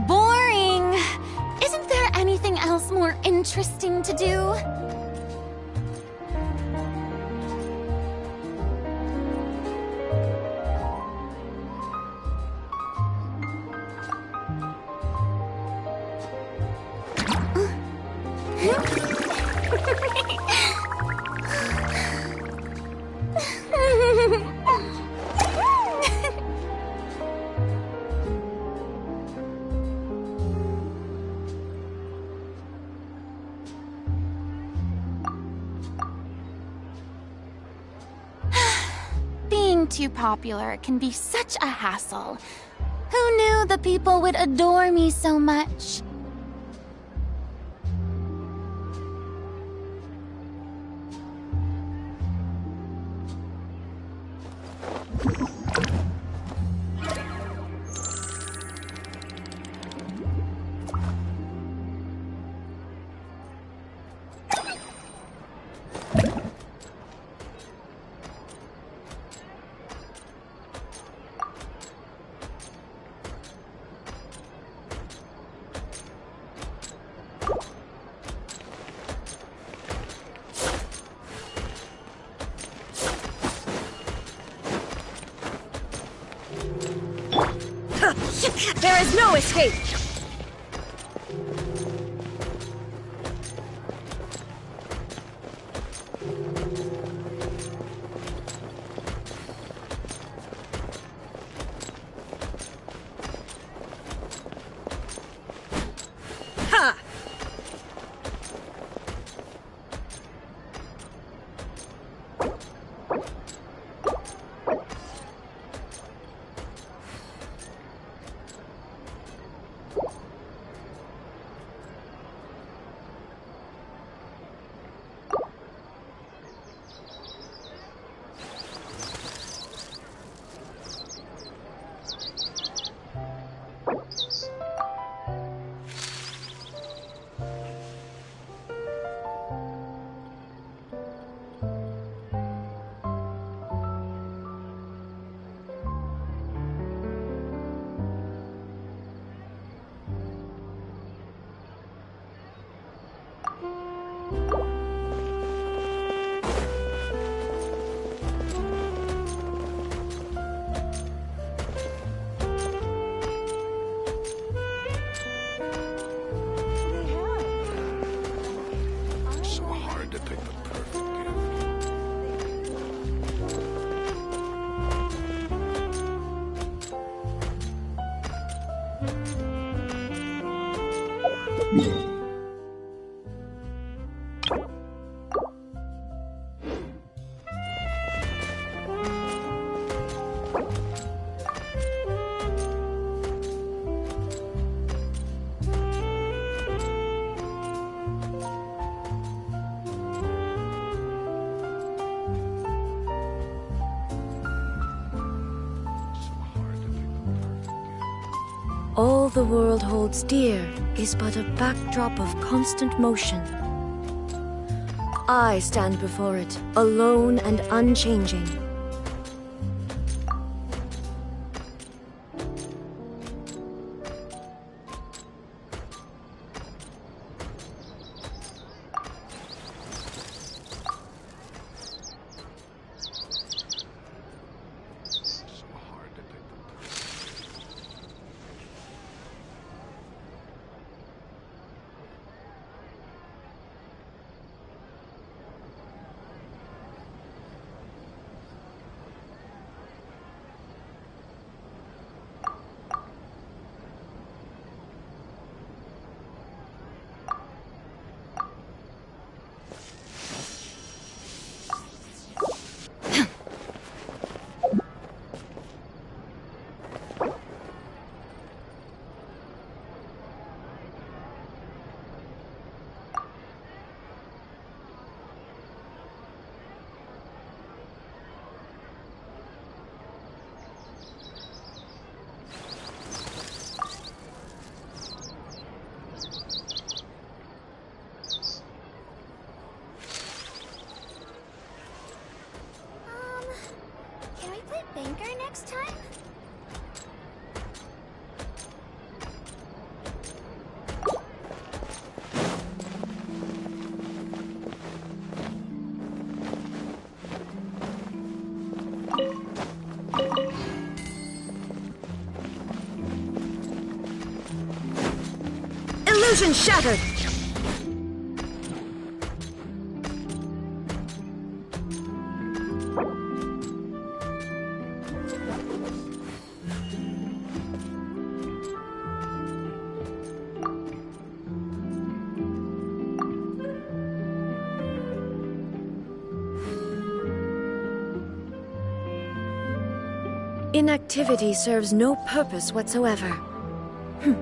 Boring! Isn't there anything else more interesting to do? Being too popular can be such a hassle. Who knew the people would adore me so much? There is no escape! Ha! All the world holds dear is but a backdrop of constant motion. I stand before it, alone and unchanging. Can we play Banker next time? Illusion shattered! Inactivity serves no purpose whatsoever. Can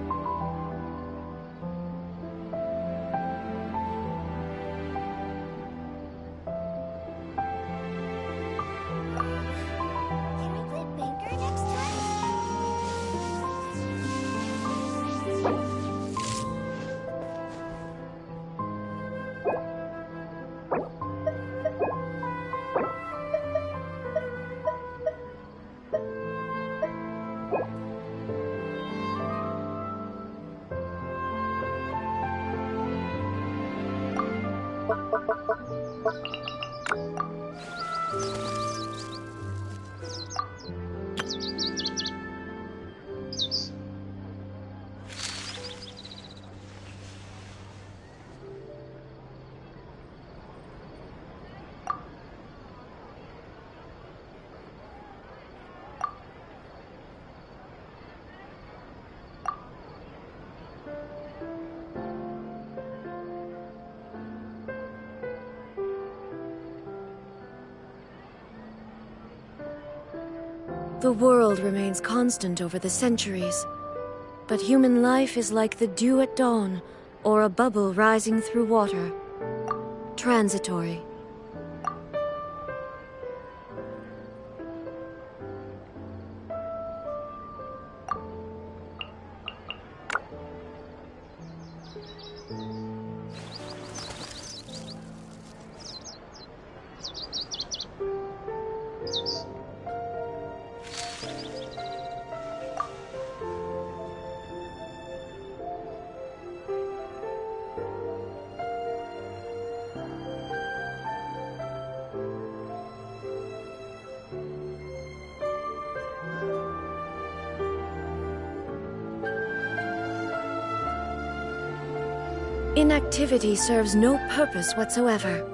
we play Banker next time? The world remains constant over the centuries, but human life is like the dew at dawn, or a bubble rising through water. Transitory. Inactivity serves no purpose whatsoever.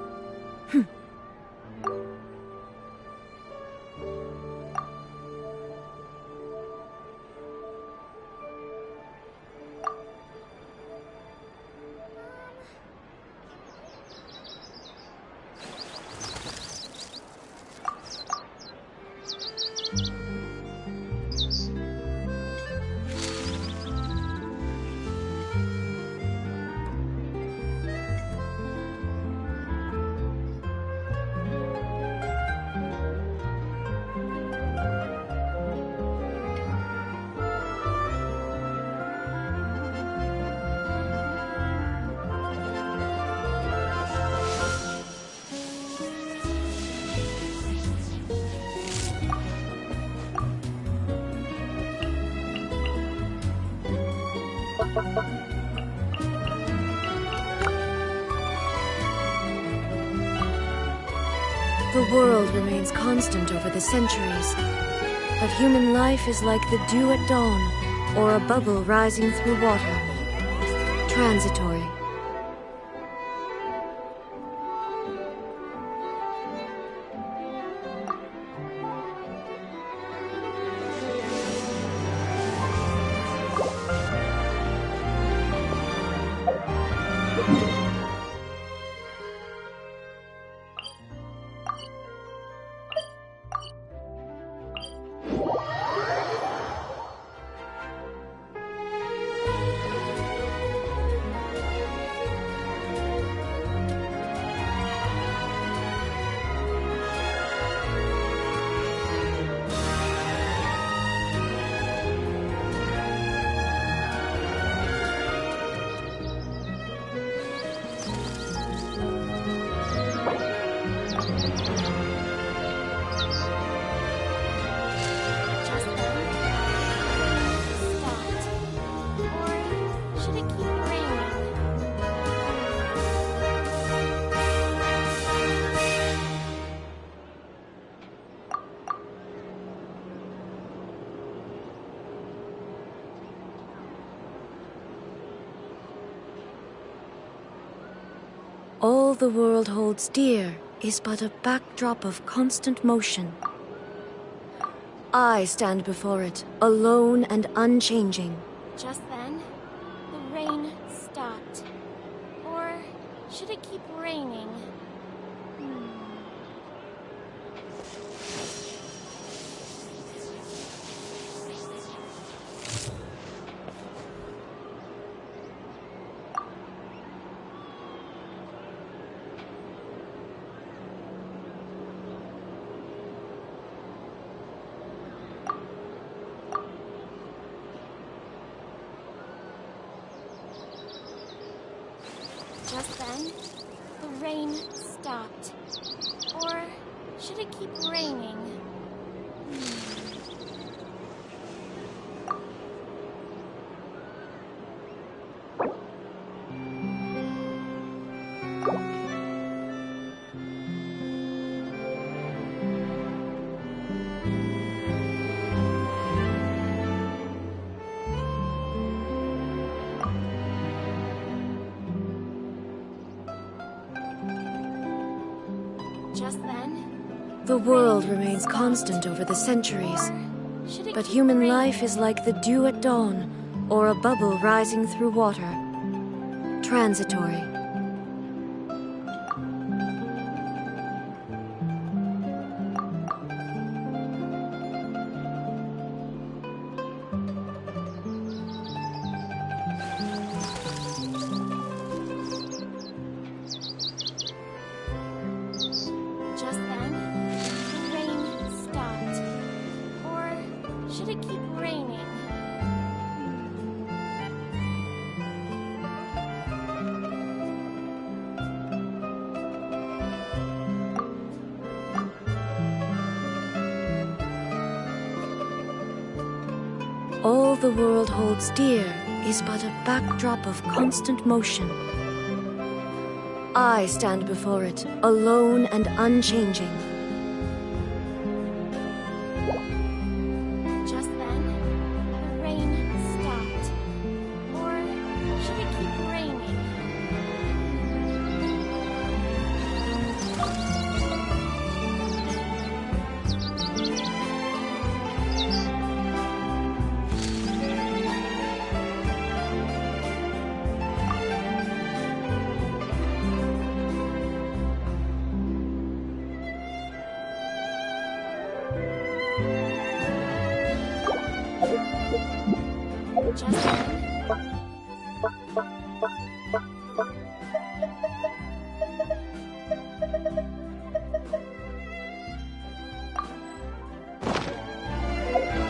The world remains constant over the centuries, but human life is like the dew at dawn, or a bubble rising through water. Transitory. All the world holds dear is but a backdrop of constant motion. I stand before it, alone and unchanging. Just then, the rain stopped. Or should it keep raining? Just then, the rain stopped. Or should it keep raining? Just then, The world remains constant over the centuries, should it but keep human raining? life is like the dew at dawn, or a bubble rising through water. Transitory. Just then, the rain stopped. Or should it keep raining? All the world holds dear is but a backdrop of constant motion. I stand before it, alone and unchanging. Just then, the rain stopped. Or should it keep raining? Just then,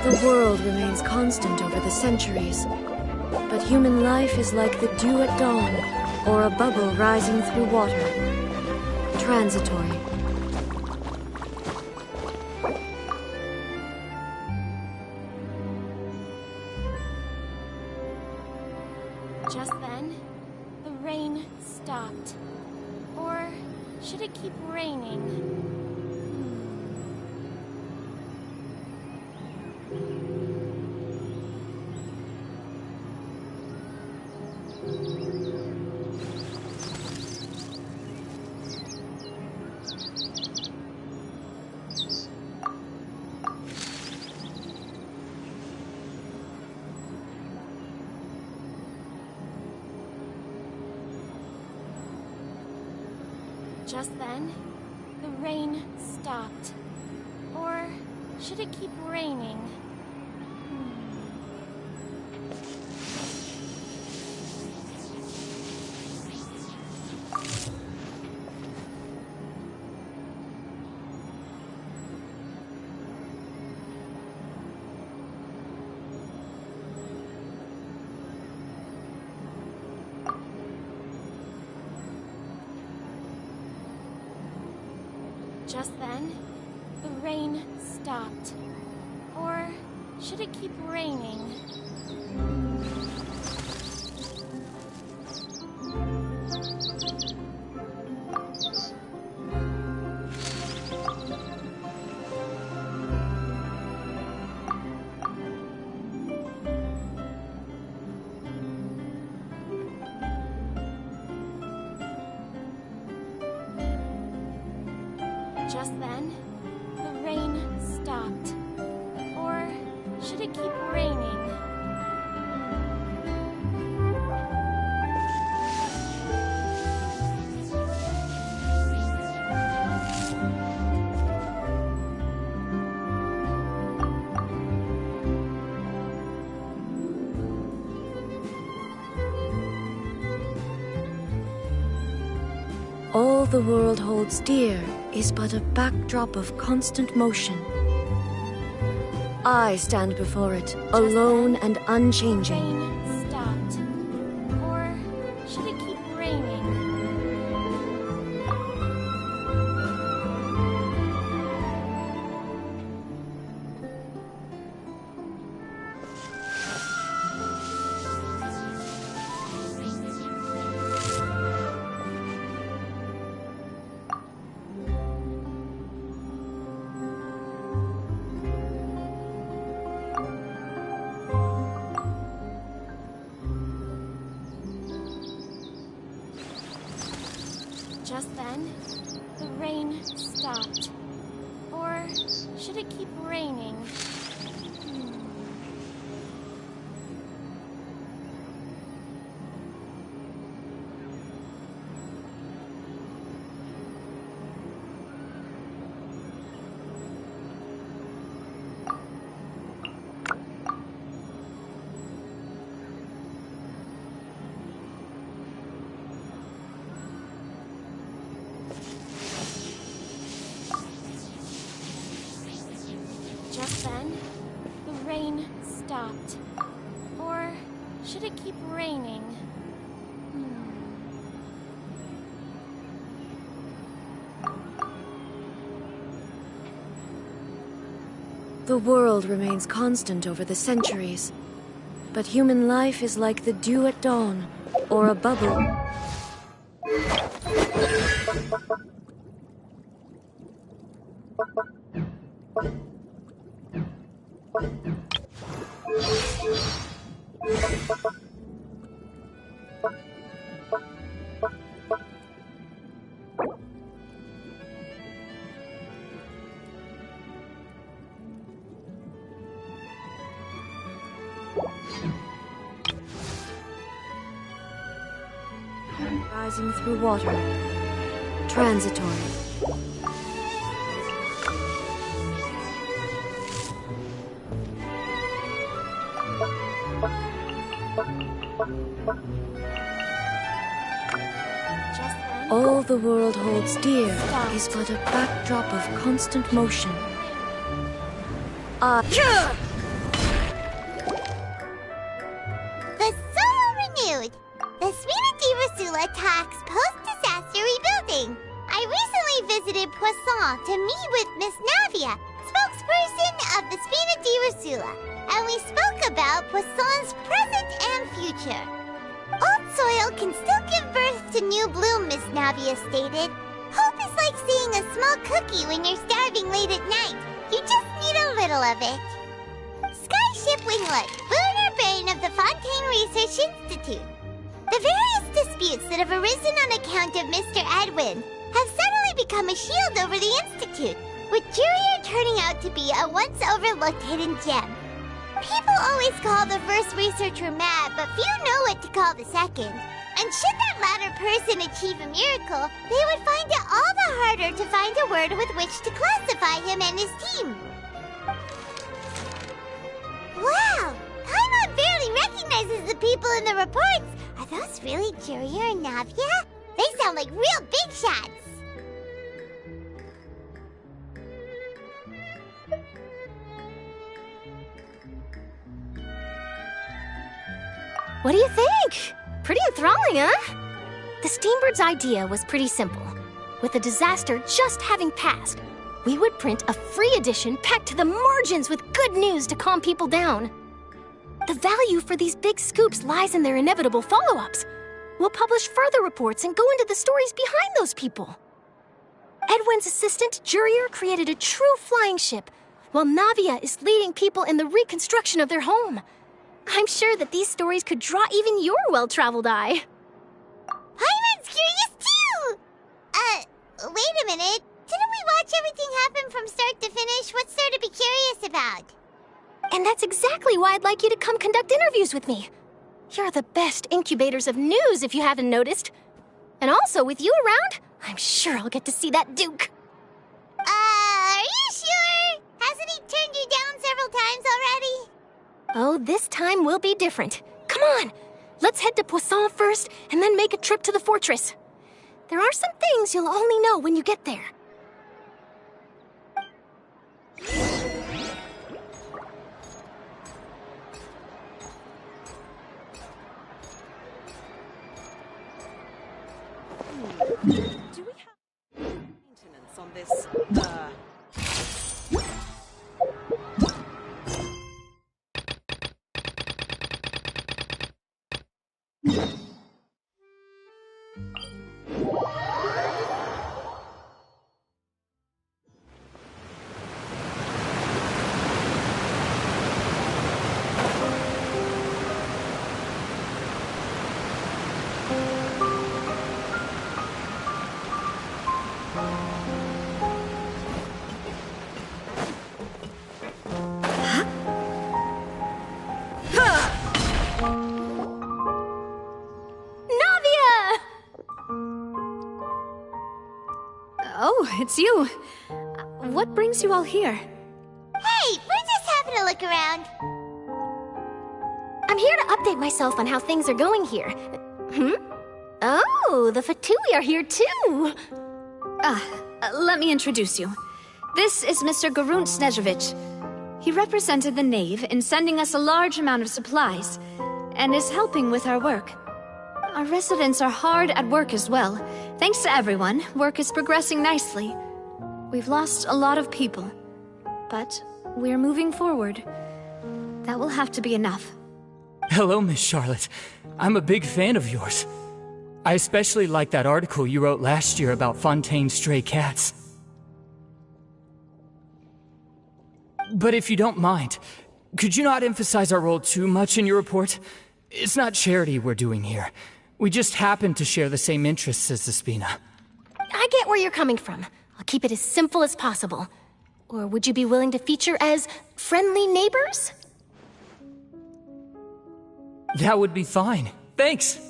The world remains constant over the centuries, but human life is like the dew at dawn, or a bubble rising through water. Transitory. Just then, the rain stopped. Or should it keep raining? Just then, the rain stopped. Or should it keep raining? Just then, the rain stopped. Or should it keep raining? Just then, the rain stopped. Or should it keep raining? All the world holds dear is but a backdrop of constant motion. I stand before it, alone and unchanging. Rain stopped. Or should it keep raining? Just then, the rain stopped. Or should it keep raining? Just then, the rain stopped. Or should it keep raining? The world remains constant over the centuries, but human life is like the dew at dawn, or a bubble. Rising through water. Transitory. Just then, All the world holds dear is but a backdrop of constant motion. The Soul Renewed! The Suite de Rasula talks post-disaster rebuilding. I recently visited Poisson to meet with Miss Navia, spokesperson of the Suite de Rasula, and we spoke about Poisson's present and future. animal can still give birth to new bloom, Miss Navia stated. Hope is like seeing a small cookie when you're starving late at night. You just need a little of it. Skyship Winglet, lunar brain of the Fontaine Research Institute. The various disputes that have arisen on account of Mr. Edwin have suddenly become a shield over the Institute, with Jurier turning out to be a once-overlooked hidden gem. People always call the first researcher mad, but few know what to call the second. And should that latter person achieve a miracle, they would find it all the harder to find a word with which to classify him and his team. Wow! Paimon barely recognizes the people in the reports. Are those really Jurier and Navia? They sound like real big shots. What do you think? Pretty enthralling, huh? The Steambird's idea was pretty simple. With the disaster just having passed, we would print a free edition packed to the margins with good news to calm people down. The value for these big scoops lies in their inevitable follow-ups. We'll publish further reports and go into the stories behind those people. Edwin's assistant, Jurier, created a true flying ship, while Navia is leading people in the reconstruction of their home. I'm sure that these stories could draw even your well-traveled eye. Paimon's curious too! Wait a minute. Didn't we watch everything happen from start to finish? What's there to be curious about? And that's exactly why I'd like you to come conduct interviews with me. You're the best incubators of news, if you haven't noticed. And also, with you around, I'm sure I'll get to see that Duke. Are you sure? Hasn't he turned you down several times already? Oh, this time will be different. Come on, let's head to Poisson first, and then make a trip to the fortress. There are some things you'll only know when you get there. Do we have maintenance on this, Oh, it's you. What brings you all here? Hey, we're just having a look around. I'm here to update myself on how things are going here. Oh, the Fatui are here too. Let me introduce you. This is Mr. Garunt Snezhevich. He represented the Knave in sending us a large amount of supplies, and is helping with our work. Our residents are hard at work as well. Thanks to everyone, work is progressing nicely. We've lost a lot of people, but we're moving forward. That will have to be enough. Hello, Miss Charlotte. I'm a big fan of yours. I especially like that article you wrote last year about Fontaine's stray cats. But if you don't mind, could you not emphasize our role too much in your report? It's not charity we're doing here. We just happen to share the same interests as the Spina. I get where you're coming from. I'll keep it as simple as possible. Or would you be willing to feature as friendly neighbors? That would be fine. Thanks.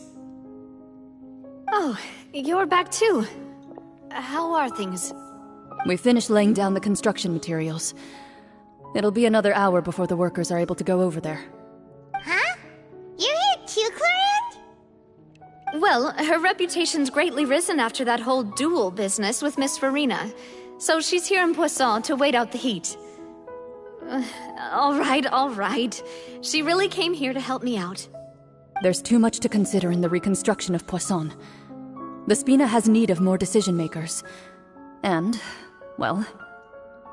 Oh, you're back too. How are things? We finished laying down the construction materials. It'll be another hour before the workers are able to go over there. Huh? You're here too, Clarant? Well, her reputation's greatly risen after that whole duel business with Miss Farina. So she's here in Poisson to wait out the heat. All right. She really came here to help me out. There's too much to consider in the reconstruction of Poisson. The Spina has need of more decision-makers. And, well,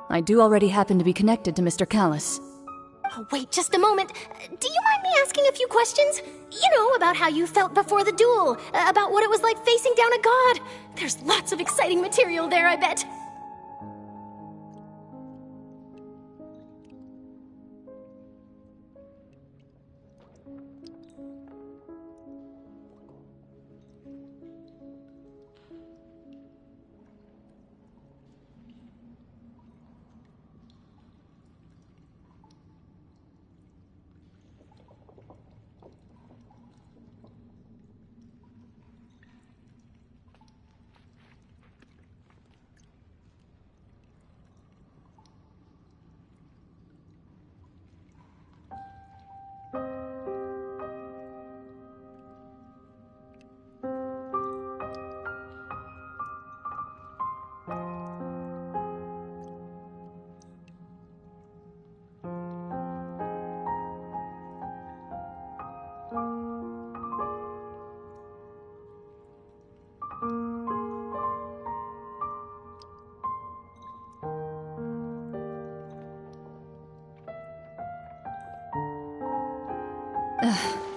I do already happen to be connected to Mr. Callis. Oh, wait just a moment. Do you mind me asking a few questions? You know, about how you felt before the duel, about what it was like facing down a god. There's lots of exciting material there, I bet.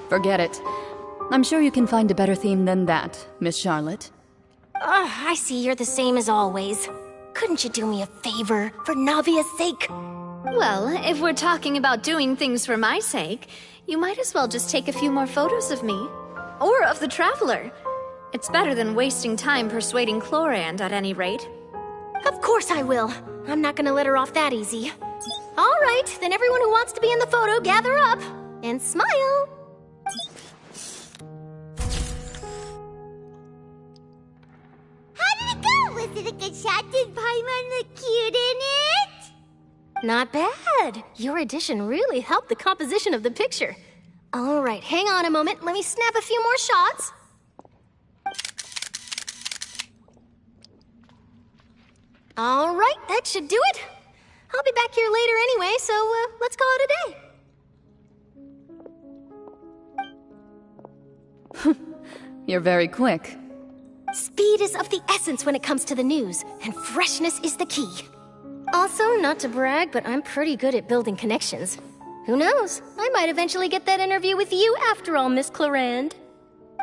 Forget it. I'm sure you can find a better theme than that, Miss Charlotte. I see you're the same as always. Couldn't you do me a favor, for Navia's sake? Well, if we're talking about doing things for my sake, you might as well just take a few more photos of me. Or of the Traveler. It's better than wasting time persuading Chlorand at any rate. Of course I will. I'm not gonna let her off that easy. All right, then everyone who wants to be in the photo, gather up. And smile. How did it go? Was it a good shot? Did Paimon look cute in it? Not bad. Your addition really helped the composition of the picture. All right, hang on a moment. Let me snap a few more shots. All right, that should do it. I'll be back here later anyway, so let's call it a day. You're very quick. Speed is of the essence when it comes to the news, and freshness is the key. Also, not to brag, but I'm pretty good at building connections. Who knows? I might eventually get that interview with you after all, Miss Chlorand.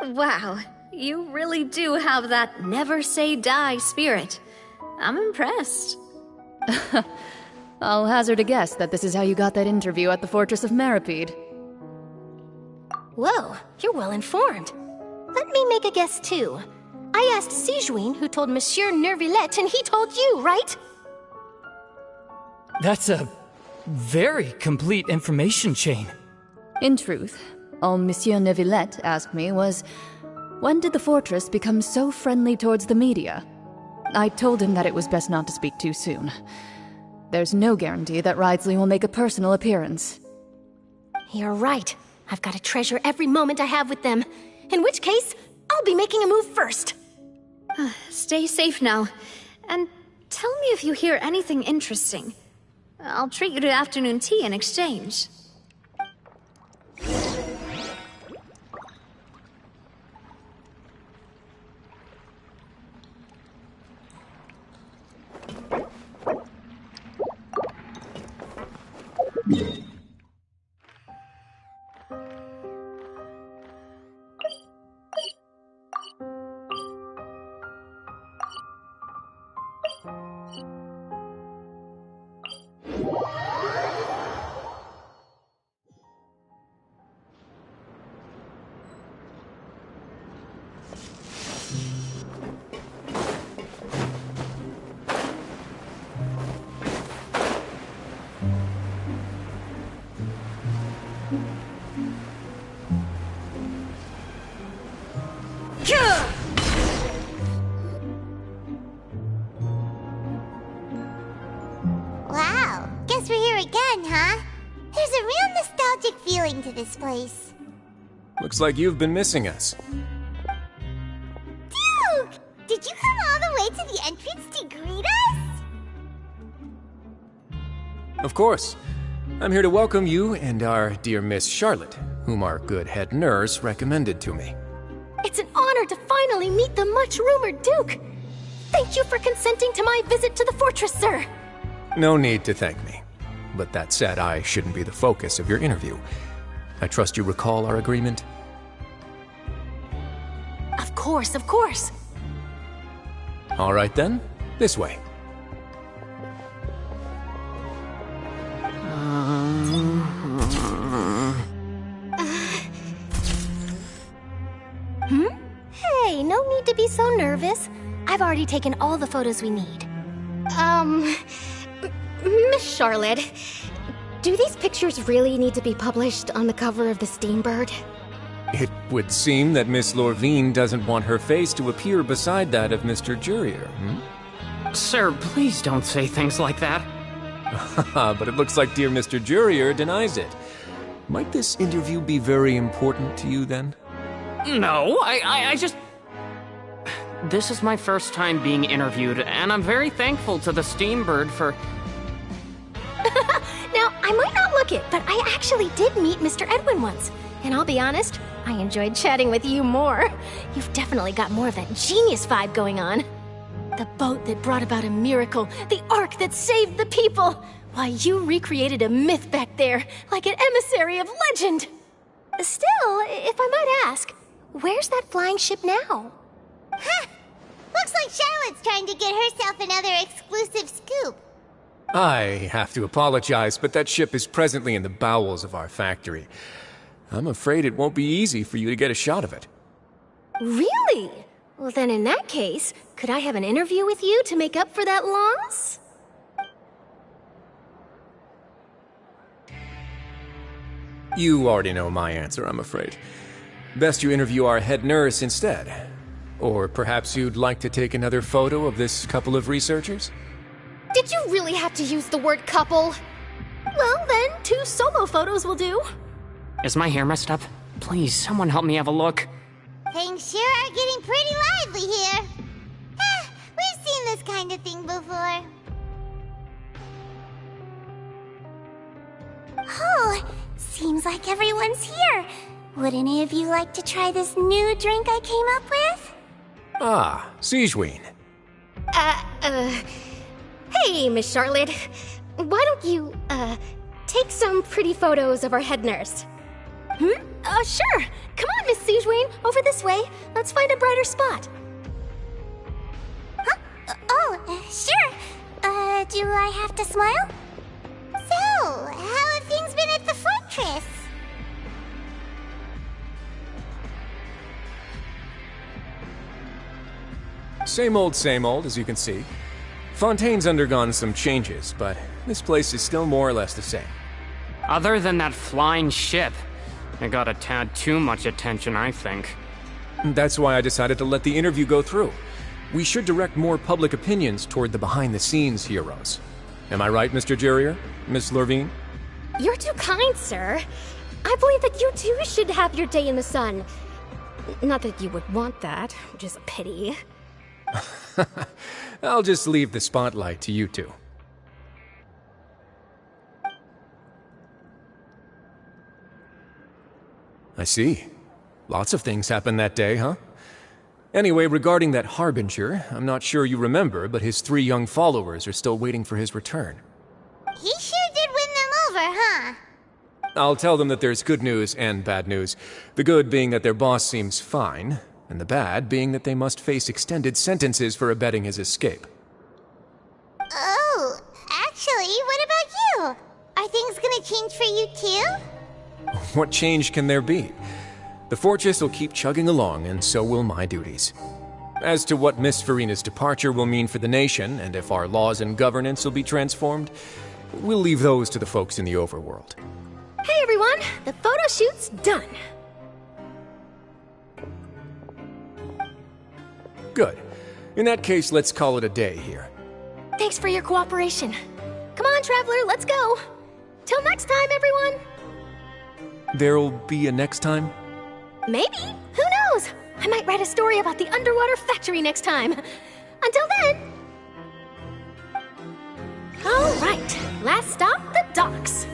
Wow, you really do have that never say die spirit. I'm impressed. I'll hazard a guess that this is how you got that interview at the Fortress of Meripede. Whoa, you're well informed. Let me make a guess too. I asked Sijuin who told Monsieur Nervillet, and he told you, right? That's a very complete information chain. In truth, all Monsieur Neuvillette asked me was, when did the fortress become so friendly towards the media? I told him that it was best not to speak too soon. There's no guarantee that Ridsley will make a personal appearance. You're right. I've got to treasure every moment I have with them. In which case, I'll be making a move first. Stay safe now. And tell me if you hear anything interesting. I'll treat you to afternoon tea in exchange. Wow, guess we're here again, huh? There's a real nostalgic feeling to this place. Looks like you've been missing us. Duke! Did you come all the way to the entrance to greet us? Of course. I'm here to welcome you and our dear Miss Charlotte, whom our good head nurse recommended to me. It's an honor to finally meet the much-rumored Duke. Thank you for consenting to my visit to the fortress, sir. No need to thank me. but that said, I shouldn't be the focus of your interview. I trust you recall our agreement? Of course, of course. All right then, this way. Hey, no need to be so nervous. I've already taken all the photos we need. Miss Charlotte, do these pictures really need to be published on the cover of the Steambird? It would seem that Miss Lorvine doesn't want her face to appear beside that of Mr. Jurier, Sir, please don't say things like that. But it looks like dear Mr. Jurier denies it. Might this interview be very important to you, then? No, I just... This is my first time being interviewed, and I'm very thankful to the Steambird for... Now, I might not look it, but I actually did meet Mr. Edwin once. And I'll be honest, I enjoyed chatting with you more. You've definitely got more of that genius vibe going on. The boat that brought about a miracle, the ark that saved the people. Why, you recreated a myth back there, like an emissary of legend. Still, if I might ask, where's that flying ship now? Huh. Looks like Charlotte's trying to get herself another exclusive scoop. I have to apologize, but that ship is presently in the bowels of our factory. I'm afraid it won't be easy for you to get a shot of it. Really? Well, then in that case, could I have an interview with you to make up for that loss? You already know my answer, I'm afraid. Best you interview our head nurse instead. Or perhaps you'd like to take another photo of this couple of researchers? Did you really have to use the word couple? Well, then, 2 solo photos will do. Is my hair messed up? Please, someone help me have a look. Things sure are getting pretty lively here. We've seen this kind of thing before. Oh, seems like everyone's here. Would any of you like to try this new drink I came up with? Ah, Sigewinne. Hey, Miss Charlotte. Why don't you, take some pretty photos of our head nurse? Sure. Come on, Miss Sigewinne. Over this way. Let's find a brighter spot. Huh? Sure. Do I have to smile? So, how have things been at the fortress? Same old, as you can see. Fontaine's undergone some changes, but this place is still more or less the same. Other than that flying ship, it got a tad too much attention, I think. That's why I decided to let the interview go through. We should direct more public opinions toward the behind-the-scenes heroes. Am I right, Mr. Jurier? Miss Lorvine? You're too kind, sir. I believe that you too should have your day in the sun. Not that you would want that, which is a pity. I'll just leave the spotlight to you two. I see. Lots of things happened that day, huh? Anyway, regarding that Harbinger, I'm not sure you remember, but his 3 young followers are still waiting for his return. He sure did win them over, huh? I'll tell them that there's good news and bad news. The good being that their boss seems fine, and the bad being that they must face extended sentences for abetting his escape. Oh, actually, what about you? Are things gonna change for you too? What change can there be? The fortress will keep chugging along, and so will my duties. As to what Miss Farina's departure will mean for the nation, and if our laws and governance will be transformed, we'll leave those to the folks in the overworld. Hey everyone, the photo shoot's done. Good. In that case, let's call it a day here. Thanks for your cooperation. Come on, Traveler, let's go. Till next time, everyone. There'll be a next time? Maybe. Who knows? I might write a story about the underwater factory next time. Until then. All right, last stop, the docks.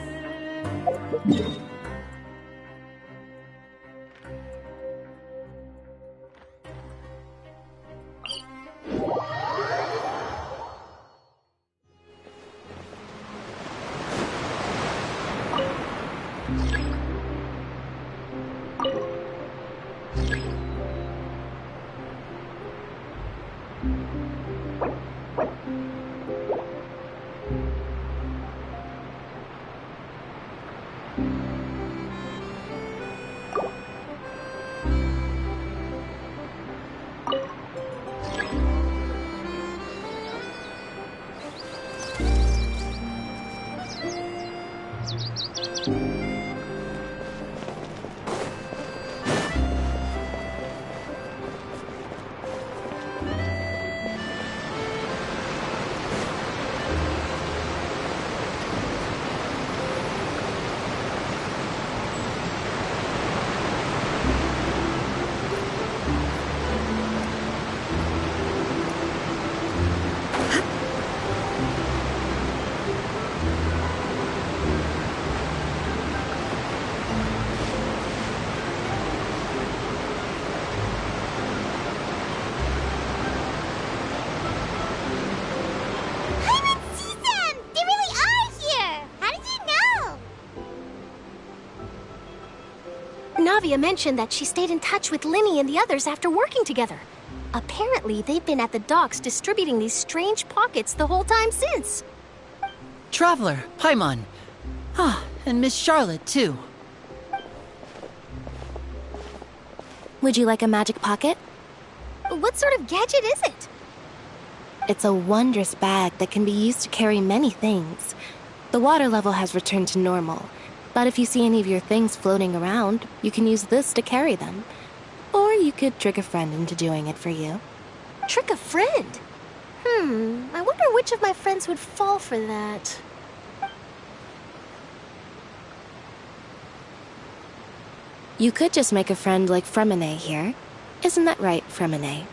Navia mentioned that she stayed in touch with Linny and the others after working together. Apparently, they've been at the docks distributing these strange pockets the whole time since. Traveler, Paimon. Ah, and Miss Charlotte, too. Would you like a magic pocket? What sort of gadget is it? It's a wondrous bag that can be used to carry many things. The water level has returned to normal, but if you see any of your things floating around, you can use this to carry them. Or you could trick a friend into doing it for you. Trick a friend? I wonder which of my friends would fall for that. You could just make a friend like Fremine here. Isn't that right, Fremine?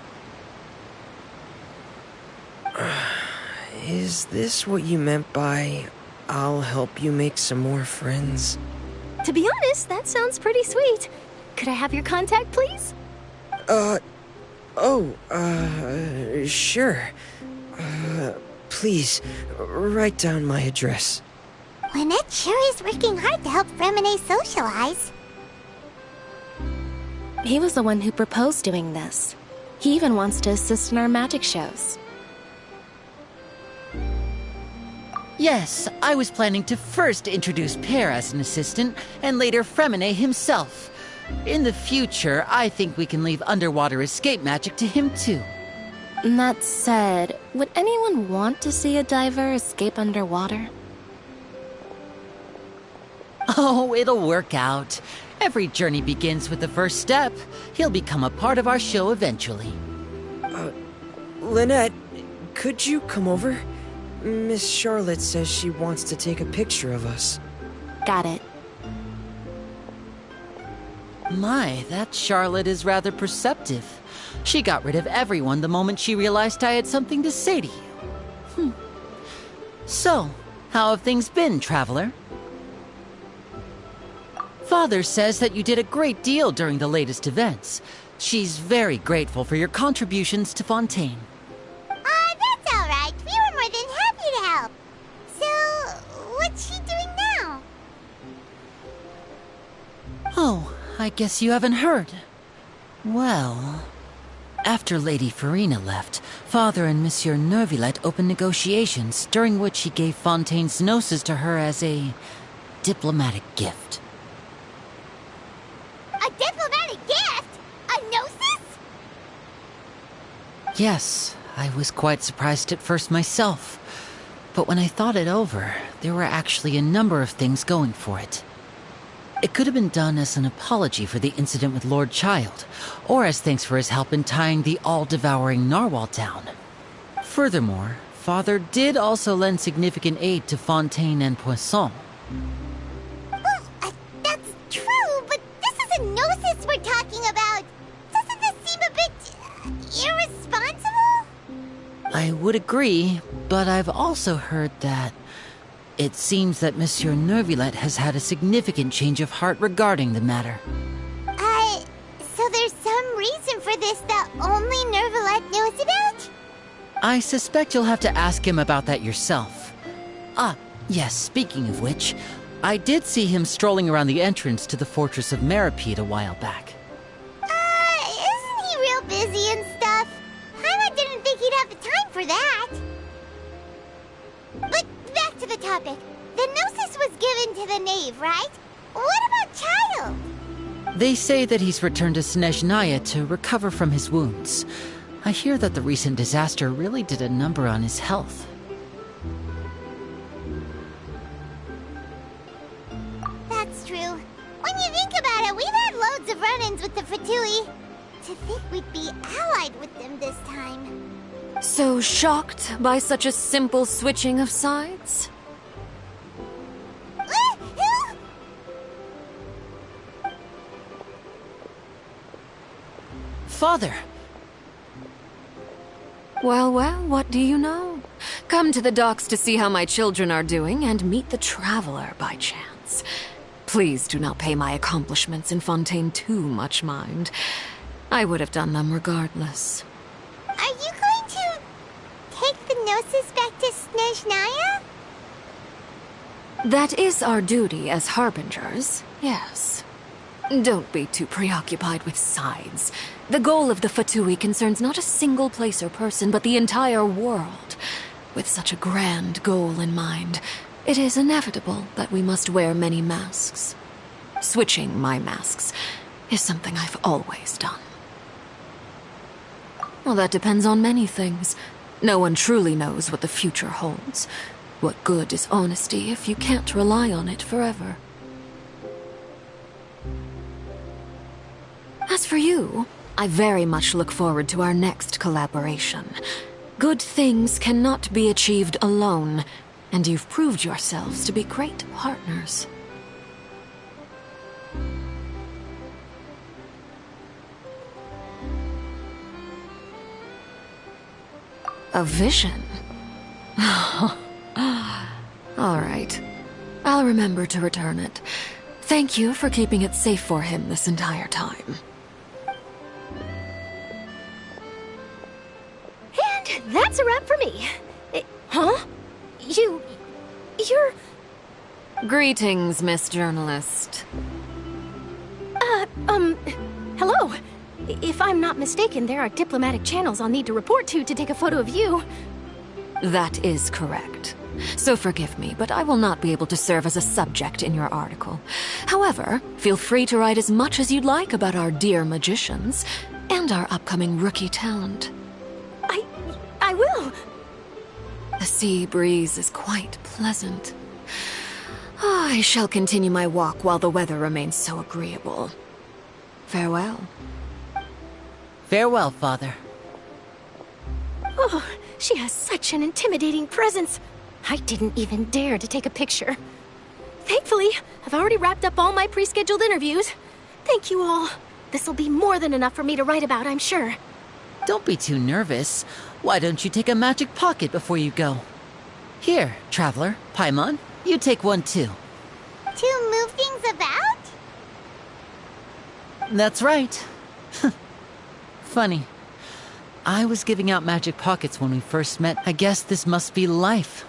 Is this what you meant by, I'll help you make some more friends? To be honest, that sounds pretty sweet. Could I have your contact, please? Sure. Please, write down my address. Lynette sure is working hard to help Fremine socialize. He was the one who proposed doing this. He even wants to assist in our magic shows. Yes, I was planning to first introduce Pear as an assistant, and later Fremine himself. In the future, I think we can leave underwater escape magic to him too. That said, would anyone want to see a diver escape underwater? Oh, it'll work out. Every journey begins with the first step. He'll become a part of our show eventually. Lynette, could you come over? Miss Charlotte says she wants to take a picture of us. Got it. My, that Charlotte is rather perceptive. She got rid of everyone the moment she realized I had something to say to you. So, how have things been, Traveler? Father says that you did a great deal during the latest events. She's very grateful for your contributions to Fontaine. That's alright. We were more than happy to help. So, what's she doing now? Oh, I guess you haven't heard. Well, after Lady Farina left, Father and Monsieur Neuvillette opened negotiations, during which he gave Fontaine's gnosis to her as a diplomatic gift. A diplomatic gift? A gnosis? Yes, I was quite surprised at first myself. But when I thought it over, there were actually a number of things going for it. It could have been done as an apology for the incident with Lord Child, or as thanks for his help in tying the all-devouring narwhal down. Furthermore, Father did also lend significant aid to Fontaine and Poisson. Well, that's true, but this is a gnosis we're talking about. Doesn't this seem a bit irresponsible? I would agree, but I've also heard that it seems that Monsieur Neuvillette has had a significant change of heart regarding the matter. So there's some reason for this that only Neuvillette knows about? I suspect you'll have to ask him about that yourself. Ah, yes, speaking of which, I did see him strolling around the entrance to the Fortress of Meripede a while back. busy and stuff. Paimon didn't think he'd have the time for that. But back to the topic. The Gnosis was given to the knave, right? What about Child? They say that he's returned to Snezhnaya to recover from his wounds. I hear that the recent disaster really did a number on his health. That's true. When you think about it, we've had loads of run-ins with the Fatui. To think we'd be allied with them this time. So shocked by such a simple switching of sides? Father! Well, what do you know? Come to the docks to see how my children are doing and meet the Traveler by chance. Please do not pay my accomplishments in Fontaine too much mind. I would have done them regardless. Are you going to take the Gnosis back to Snezhnaya? That is our duty as Harbingers, yes. Don't be too preoccupied with sides. The goal of the Fatui concerns not a single place or person, but the entire world. With such a grand goal in mind, it is inevitable that we must wear many masks. Switching my masks is something I've always done. Well, that depends on many things. No one truly knows what the future holds. What good is honesty if you can't rely on it forever? As for you, I very much look forward to our next collaboration. Good things cannot be achieved alone, and you've proved yourselves to be great partners. A vision? All right. I'll remember to return it. Thank you for keeping it safe for him this entire time. And that's a wrap for me. Huh? You're... Greetings, Miss Journalist. Hello. If I'm not mistaken, there are diplomatic channels I'll need to report to take a photo of you. That is correct. So forgive me, but I will not be able to serve as a subject in your article. However, feel free to write as much as you'd like about our dear magicians and our upcoming rookie talent. I will. The sea breeze is quite pleasant. I shall continue my walk while the weather remains so agreeable. Farewell. Farewell, Father. Oh, she has such an intimidating presence. I didn't even dare to take a picture. Thankfully, I've already wrapped up all my pre-scheduled interviews. Thank you all. This'll be more than enough for me to write about, I'm sure. Don't be too nervous. Why don't you take a magic pocket before you go? Here, Traveler, Paimon, you take one too. To move things about? That's right. Funny. I was giving out magic pockets when we first met. I guess this must be life.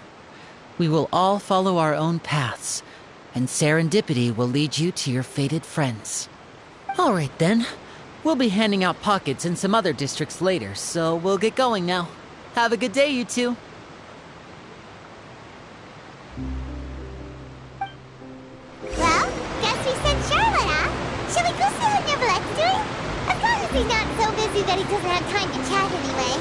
We will all follow our own paths, and serendipity will lead you to your fated friends. All right then. We'll be handing out pockets in some other districts later, so we'll get going now. Have a good day, you two. Well, guess we sent Charlotte, huh? Shall we go see what Neverlette's doing? Of course he's not so busy that he doesn't have time to chat anyway.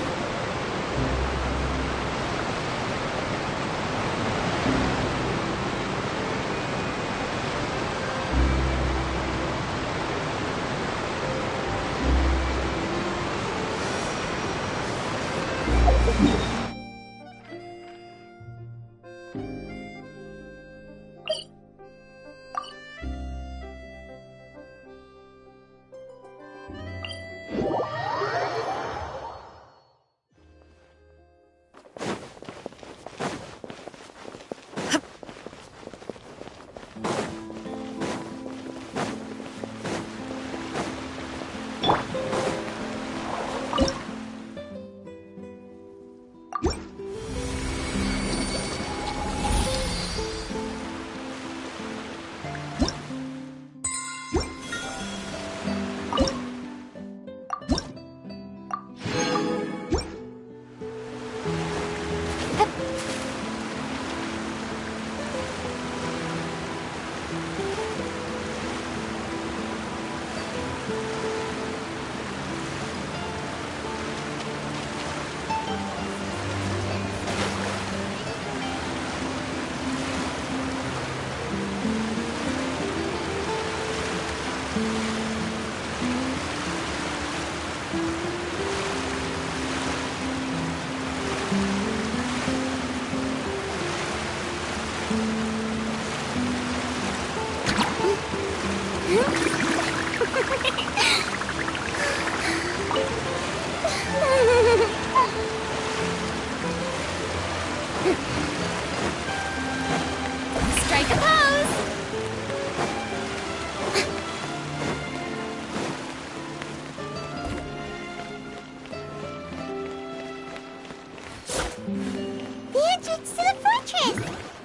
entrance to the fortress!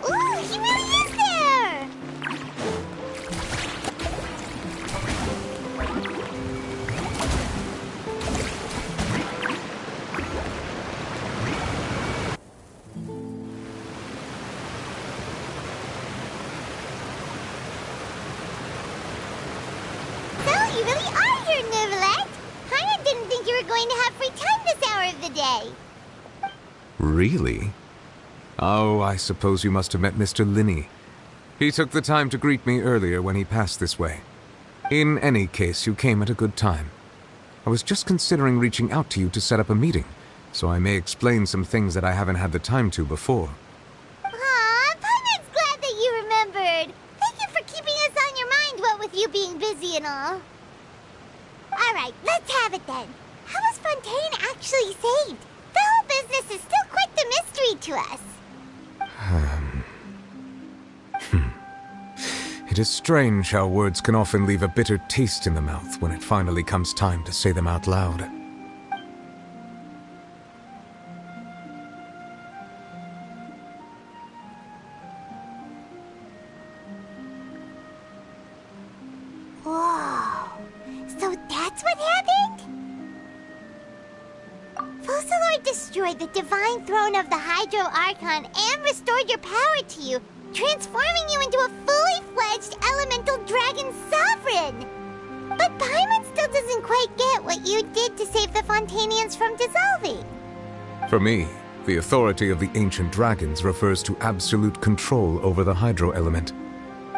Ooh, he really is there! So, you really are here, Neuvillette! Paimon didn't think you were going to have free time this hour of the day. Really? Oh, I suppose you must have met Mr. Linney. He took the time to greet me earlier when he passed this way. In any case, you came at a good time. I was just considering reaching out to you to set up a meeting, so I may explain some things that I haven't had the time to before. Aw, Paimon's glad that you remembered. Thank you for keeping us on your mind, what with you being busy and all. Alright, let's have it then. How was Fontaine actually saved? The whole business is still quite the mystery to us. It is strange how words can often leave a bitter taste in the mouth when it finally comes time to say them out loud. Whoa. So that's what happened? Focalor destroyed the divine throne of the Hydro Archon and restored your power to you, transforming you into a fully fledged elemental dragon sovereign. But Paimon still doesn't quite get what you did to save the Fontanians from dissolving. For me, the authority of the ancient dragons refers to absolute control over the hydro element.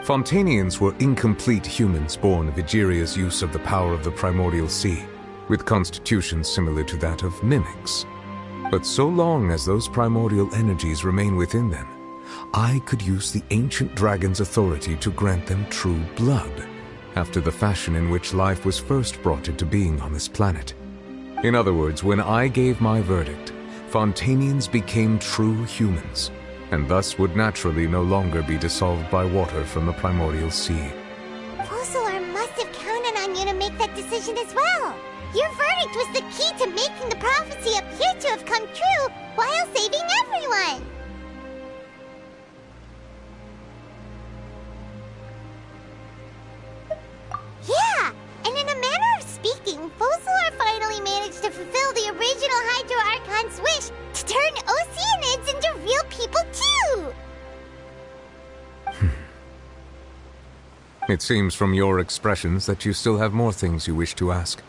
Fontanians were incomplete humans born of Egeria's use of the power of the primordial sea, with constitutions similar to that of mimics. But so long as those primordial energies remain within them, I could use the ancient dragon's authority to grant them true blood, after the fashion in which life was first brought into being on this planet. In other words, when I gave my verdict, Fontanians became true humans, and thus would naturally no longer be dissolved by water from the primordial sea. Focalor must have counted on you to make that decision as well. Your verdict was the key to making the prophecy appear to have come true while saving everyone. Yeah, and in a manner of speaking, Focalor finally managed to fulfill the original Hydro Archon's wish to turn Oceanids into real people too! It seems from your expressions that you still have more things you wish to ask.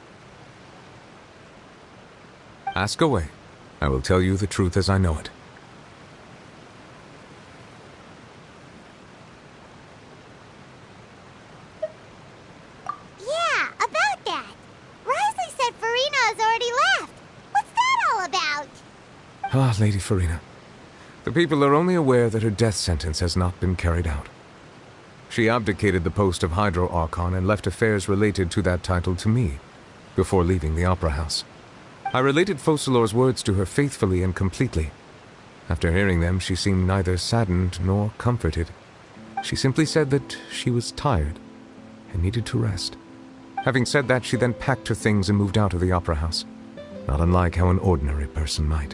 Ask away. I will tell you the truth as I know it. Yeah, about that. Risley said Farina has already left. What's that all about? Ah, Lady Farina. The people are only aware that her death sentence has not been carried out. She abdicated the post of Hydro Archon and left affairs related to that title to me, before leaving the Opera House. I related Focalor's words to her faithfully and completely. After hearing them, she seemed neither saddened nor comforted. She simply said that she was tired and needed to rest. Having said that, she then packed her things and moved out of the Opera House, not unlike how an ordinary person might.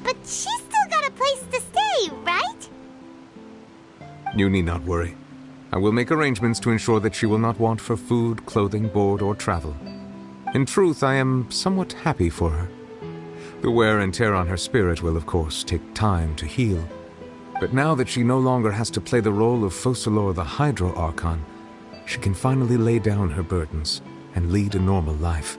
But she's still got a place to stay, right? You need not worry. I will make arrangements to ensure that she will not want for food, clothing, board, or travel. In truth, I am somewhat happy for her. The wear and tear on her spirit will, of course, take time to heal. But now that she no longer has to play the role of Focalor the Hydro Archon, she can finally lay down her burdens and lead a normal life.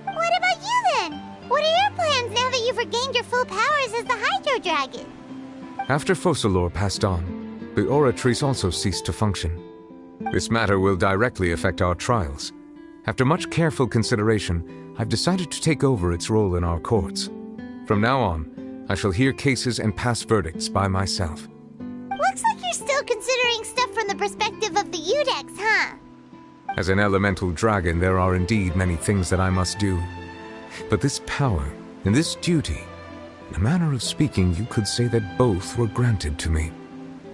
What about you then? What are your plans now that you've regained your full powers as the Hydro Dragon? After Focalor passed on, the Oratrice also ceased to function. This matter will directly affect our trials. After much careful consideration, I've decided to take over its role in our courts. From now on, I shall hear cases and pass verdicts by myself. Looks like you're still considering stuff from the perspective of the Udex, huh? As an elemental dragon, there are indeed many things that I must do. But this power and this duty, in a manner of speaking, you could say that both were granted to me.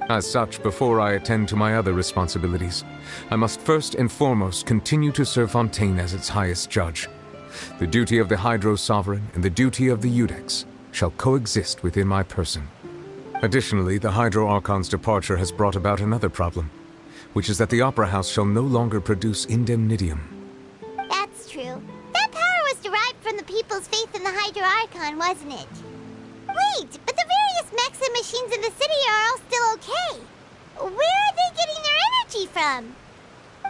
As such, before I attend to my other responsibilities, I must first and foremost continue to serve Fontaine as its highest judge. The duty of the Hydro Sovereign and the duty of the Udex shall coexist within my person. Additionally, the Hydro Archon's departure has brought about another problem, which is that the Opera House shall no longer produce indemnitium. That's true. That power was derived from the people's faith in the Hydro Archon, wasn't it? Wait, but the various mechs and machines in the city are all still okay. Where are they getting their energy from?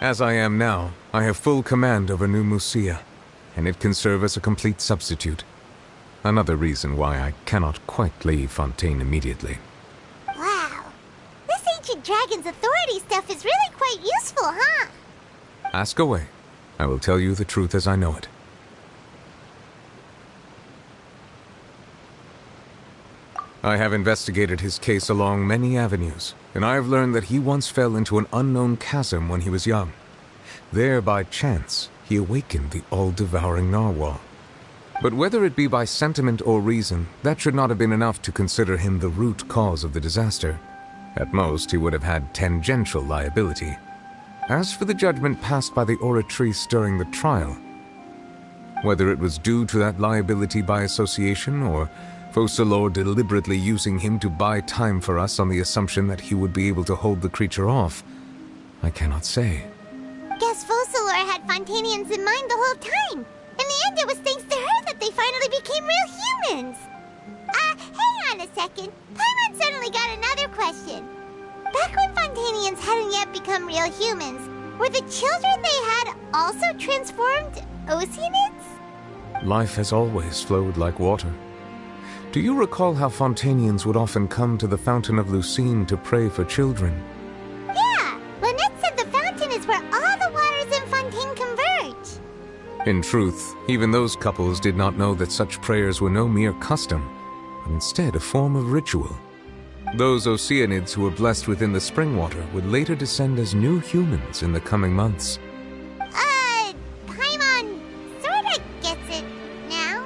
As I am now, I have full command over New Musia, and it can serve as a complete substitute. Another reason why I cannot quite leave Fontaine immediately. Wow. This ancient dragon's authority stuff is really quite useful, huh? Ask away. I will tell you the truth as I know it. I have investigated his case along many avenues, and I have learned that he once fell into an unknown chasm when he was young. There, by chance, he awakened the all-devouring narwhal. But whether it be by sentiment or reason, that should not have been enough to consider him the root cause of the disaster. At most, he would have had tangential liability. As for the judgment passed by the Oratrice during the trial, whether it was due to that liability by association, or Focalors deliberately using him to buy time for us on the assumption that he would be able to hold the creature off, I cannot say. Guess Focalors had Fontanians in mind the whole time. In the end, it was thanks to her that they finally became real humans. Hang on a second. Paimon suddenly got another question. Back when Fontanians hadn't yet become real humans, were the children they had also transformed Oceanids? Life has always flowed like water. Do you recall how Fontanians would often come to the Fountain of Lucine to pray for children? Yeah! Lynette said the fountain is where all the waters in Fontaine converge. In truth, even those couples did not know that such prayers were no mere custom, but instead a form of ritual. Those Oceanids who were blessed within the spring water would later descend as new humans in the coming months. Paimon sorta gets it now.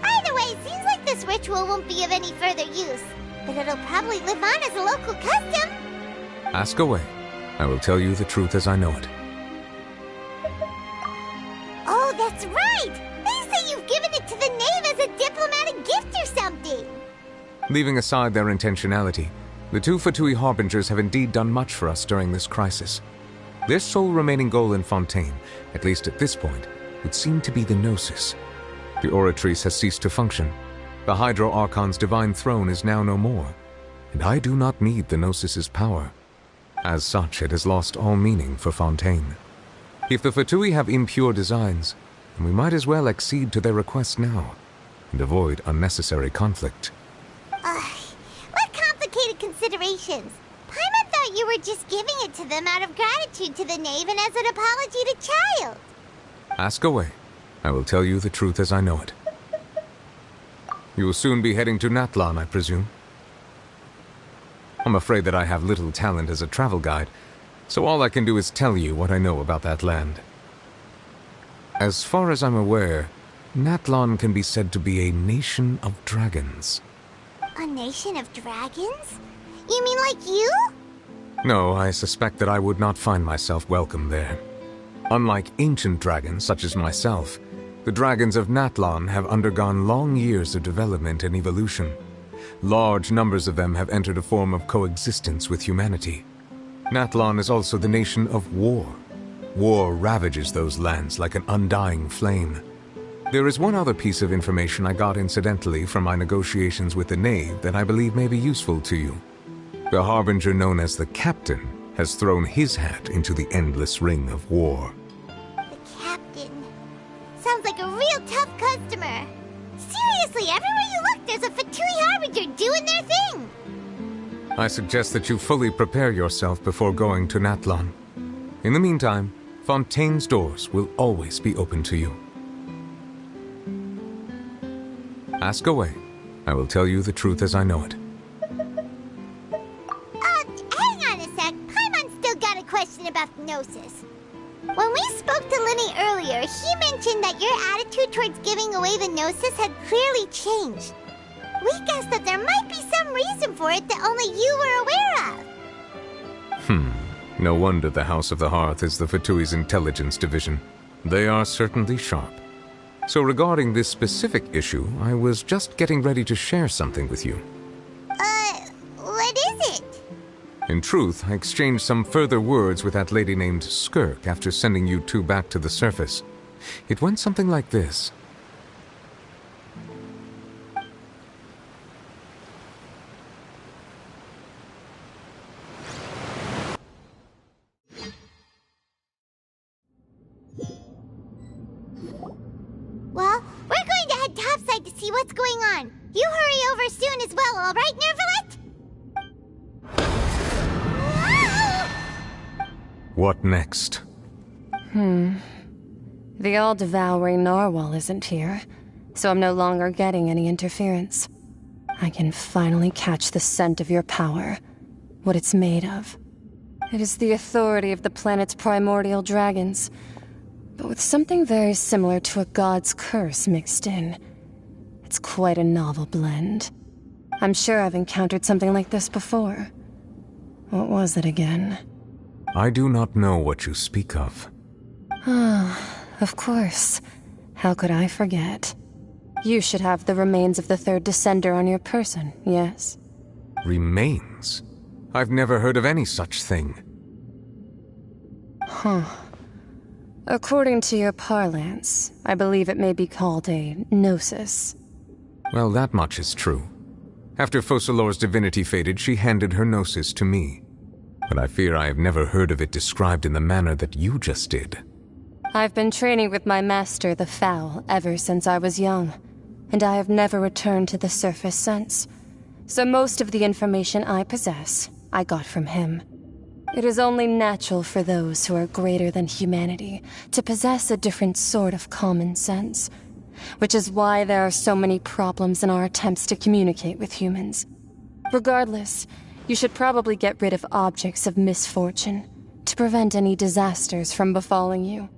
Either way, seems like this ritual won't be of any further use, but it'll probably live on as a local custom. Ask away. I will tell you the truth as I know it. Oh, that's right! They say you've given it to the knave as a diplomatic gift or something! Leaving aside their intentionality, the two Fatui Harbingers have indeed done much for us during this crisis. Their sole remaining goal in Fontaine, at least at this point, would seem to be the Gnosis. The Oratrice has ceased to function. The Hydro Archon's divine throne is now no more, and I do not need the Gnosis's power. As such, it has lost all meaning for Fontaine. If the Fatui have impure designs, then we might as well accede to their request now, and avoid unnecessary conflict. What complicated considerations! Paimon thought you were just giving it to them out of gratitude to the knave and as an apology to Child. Ask away. I will tell you the truth as I know it. You will soon be heading to Natlan, I presume? I'm afraid that I have little talent as a travel guide, so all I can do is tell you what I know about that land. As far as I'm aware, Natlan can be said to be a nation of dragons. A nation of dragons? You mean like you? No, I suspect that I would not find myself welcome there. Unlike ancient dragons such as myself, the dragons of Natlan have undergone long years of development and evolution. Large numbers of them have entered a form of coexistence with humanity. Natlan is also the nation of war. War ravages those lands like an undying flame. There is one other piece of information I got incidentally from my negotiations with the knave that I believe may be useful to you. The Harbinger known as the Captain has thrown his hat into the endless ring of war. The Captain. Sounds like a real tough customer. Seriously, everywhere you look, there's a Fatui Harbinger doing their thing. I suggest that you fully prepare yourself before going to Natlan. In the meantime, Fontaine's doors will always be open to you. Ask away. I will tell you the truth as I know it. Hang on a sec. Paimon's still got a question about Gnosis. When we spoke to Linny earlier, he mentioned that your attitude towards giving away the Gnosis had clearly changed. We guessed that there might be some reason for it that only you were aware of. No wonder the House of the Hearth is the Fatui's intelligence division. They are certainly sharp. So regarding this specific issue, I was just getting ready to share something with you. What is it? In truth, I exchanged some further words with that lady named Skirk after sending you two back to the surface. It went something like this. Well, we're going to head topside to see what's going on. You hurry over soon as well, all right, Nervalet? What next? The all-devouring narwhal isn't here, so I'm no longer getting any interference. I can finally catch the scent of your power, what it's made of. It is the authority of the planet's primordial dragons, but with something very similar to a god's curse mixed in. It's quite a novel blend. I'm sure I've encountered something like this before. What was it again? I do not know what you speak of. Of course. How could I forget? You should have the remains of the third descender on your person, yes? Remains? I've never heard of any such thing. According to your parlance, I believe it may be called a gnosis. Well, that much is true. After Focalor's divinity faded, she handed her gnosis to me. But I fear I have never heard of it described in the manner that you just did. I've been training with my master, the Fowl, ever since I was young, and I have never returned to the surface since. So most of the information I possess, I got from him. It is only natural for those who are greater than humanity to possess a different sort of common sense, which is why there are so many problems in our attempts to communicate with humans. Regardless, you should probably get rid of objects of misfortune to prevent any disasters from befalling you.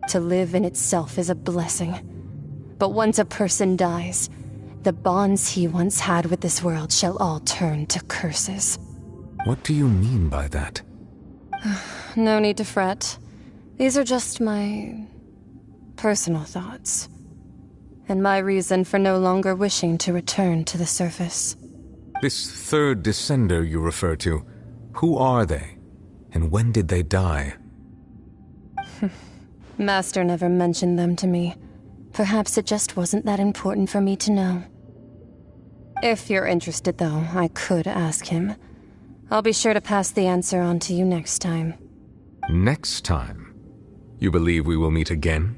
To live in itself is a blessing. But once a person dies, the bonds he once had with this world shall all turn to curses. What do you mean by that? No need to fret. These are just my personal thoughts, and my reason for no longer wishing to return to the surface. This third descender you refer to, who are they? And when did they die? Master never mentioned them to me. Perhaps it just wasn't that important for me to know. If you're interested, though, I could ask him. I'll be sure to pass the answer on to you next time. Next time? You believe we will meet again?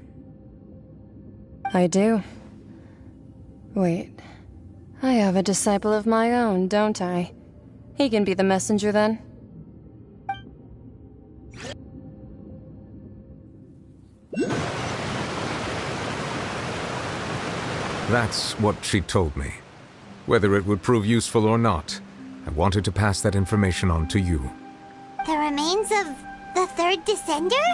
I do. Wait. I have a disciple of my own, don't I? He can be the messenger then. That's what she told me. Whether it would prove useful or not, I wanted to pass that information on to you. The remains of the third descender?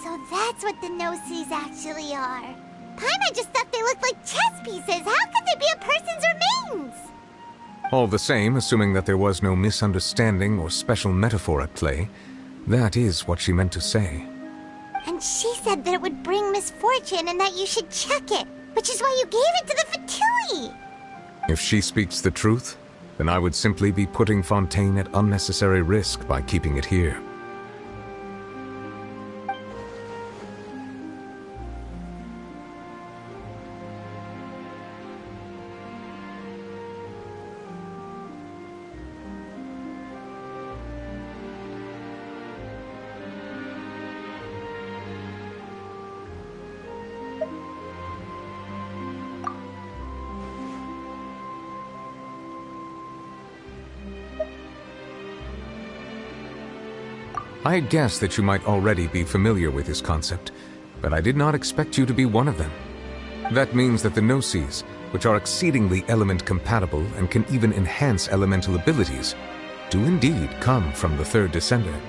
So that's what the Gnosis actually are. Paimon just thought they looked like chess pieces. How could they be a person's remains? All the same, assuming that there was no misunderstanding or special metaphor at play, that is what she meant to say. And she said that it would bring misfortune and that you should check it, which is why you gave it to the Fatui. If she speaks the truth, then I would simply be putting Fontaine at unnecessary risk by keeping it here. I had guessed that you might already be familiar with this concept, but I did not expect you to be one of them. That means that the Gnosis, which are exceedingly element-compatible and can even enhance elemental abilities, do indeed come from the third descender.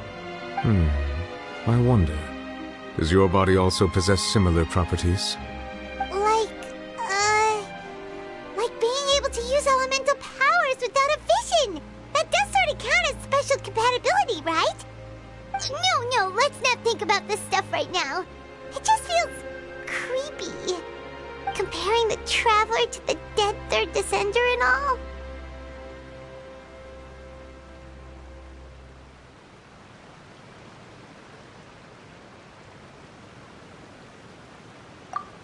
I wonder, does your body also possess similar properties? Like being able to use elemental powers without a vision! That does sort of count as special compatibility, right? No, let's not think about this stuff right now. It just feels creepy. comparing the Traveler to the dead third descender and all?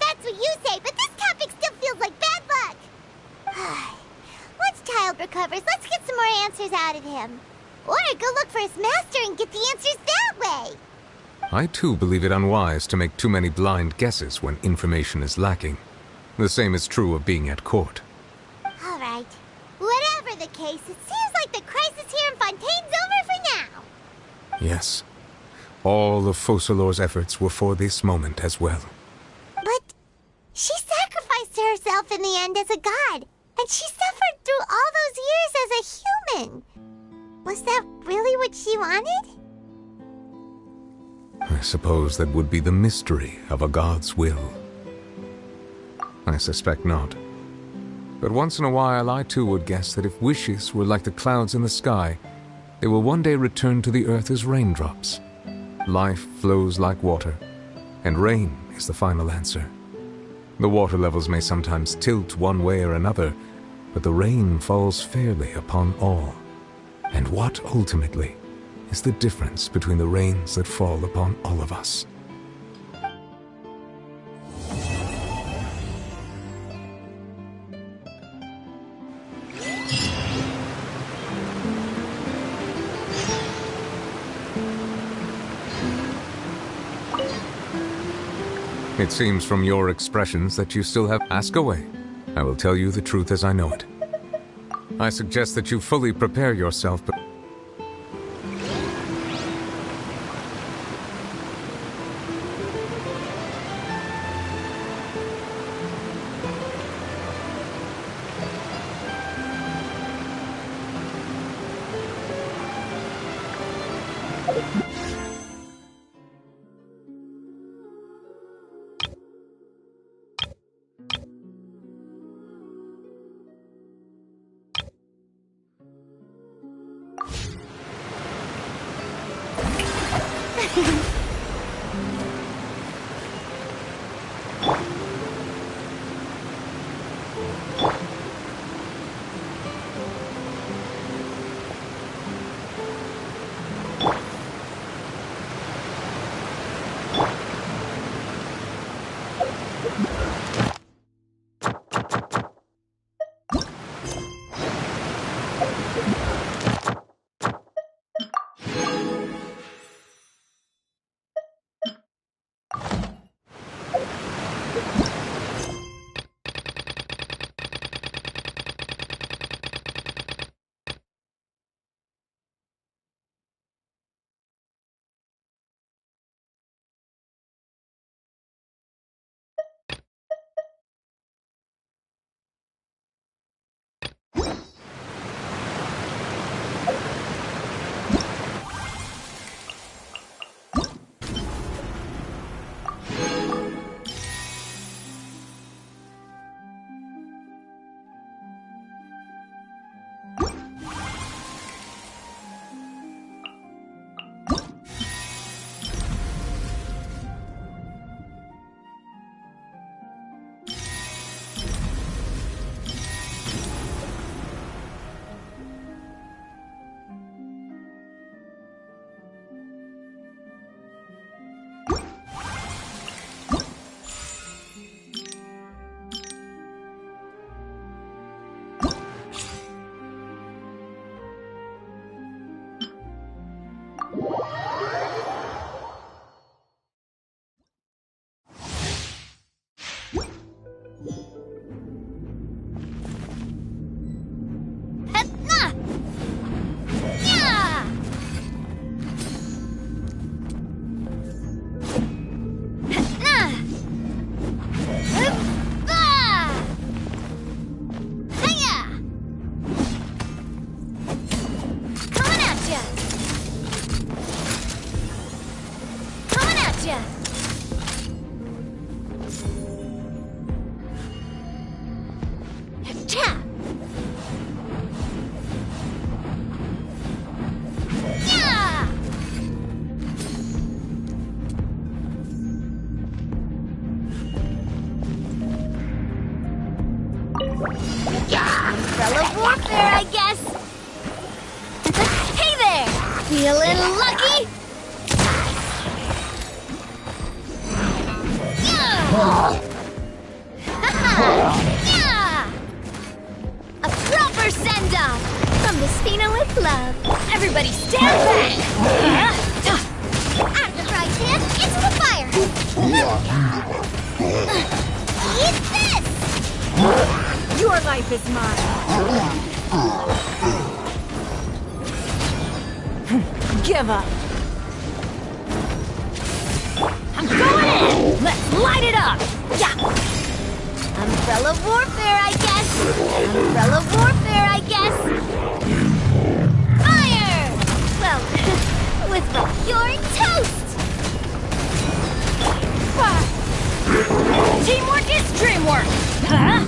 That's what you say, but this topic still feels like bad luck. Once Child recovers, let's get some more answers out of him. Or go look for his master and get the answers that way. I too believe it unwise to make too many blind guesses when information is lacking. The same is true of being at court. All right. Whatever the case, it seems like the crisis here in Fontaine's over for now. Yes. All of Focalor's efforts were for this moment as well. But she sacrificed herself in the end as a god, and she suffered through all those years as a human. Was that really what she wanted? I suppose that would be the mystery of a god's will. I suspect not. But once in a while I too would guess that if wishes were like the clouds in the sky, they will one day return to the earth as raindrops. Life flows like water, and rain is the final answer. The water levels may sometimes tilt one way or another, but the rain falls fairly upon all. And what, ultimately, is the difference between the rains that fall upon all of us? It seems from your expressions that you still have... Ask away. I will tell you the truth as I know it. I suggest that you fully prepare yourself, but... Umbrella warfare, I guess. Hey there! Feeling lucky? Yeah! A proper send-off from Messina with love. Everybody stand back! After frying pan, into the fire! Eat this! Your life is mine. Give up. I'm going in! Let's light it up! Yeah! Umbrella warfare, I guess! Umbrella warfare, I guess! Fire! Well, with you're toast! Teamwork is dreamwork! Huh?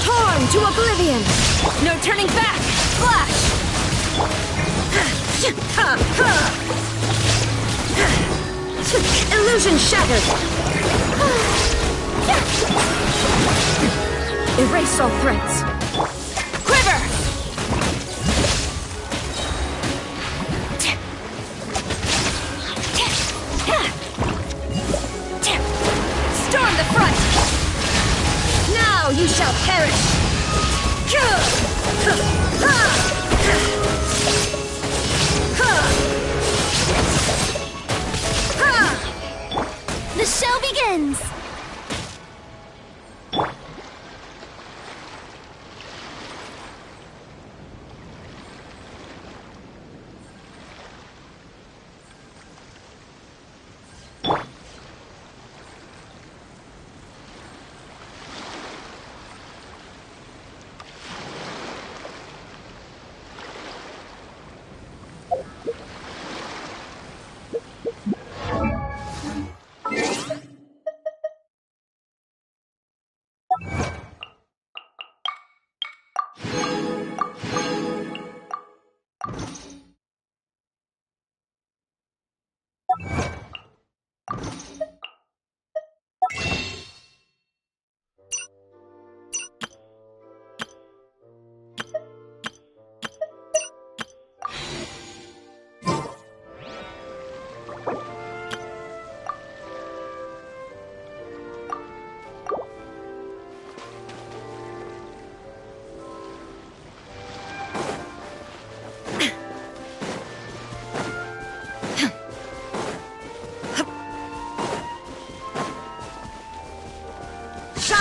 Torn to oblivion! No turning back! Flash! Illusion shattered! Erase all threats! Quiver! Storm the front! Now you shall perish! The show begins!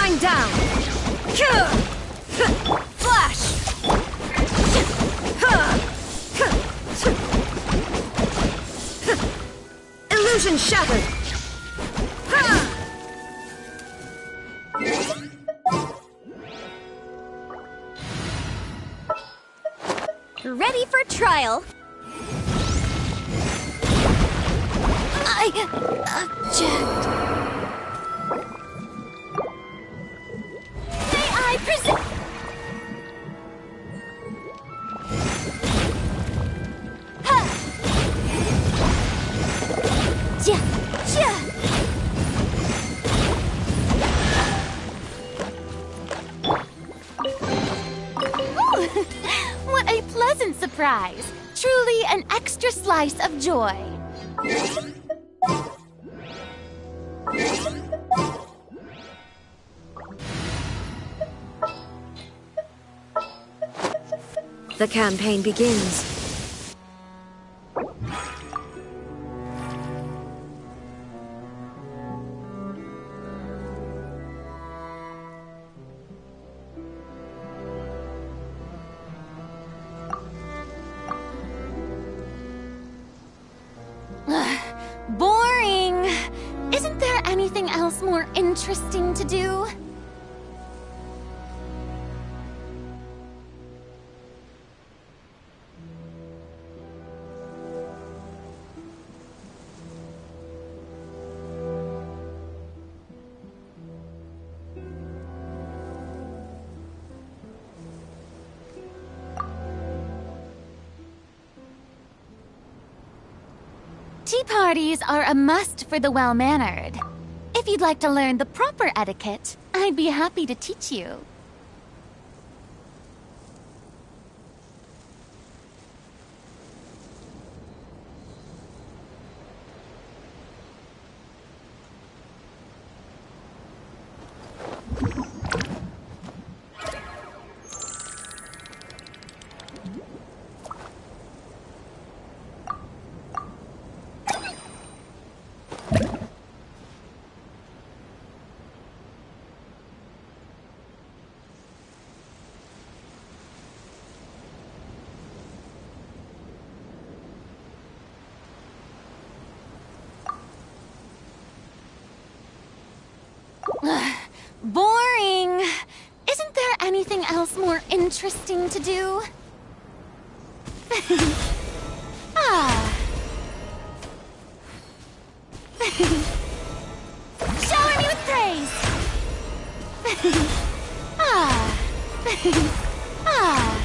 Going down! Flash! Illusion shattered! Ready for trial. I object. May I present? What a pleasant surprise! Truly an extra slice of joy. The campaign begins. Boring! Isn't there anything else more interesting to do? Tea parties are a must for the well-mannered. If you'd like to learn the proper etiquette, I'd be happy to teach you. Boring! Isn't there anything else more interesting to do? Ah. Shower me with praise! Ah. Ah.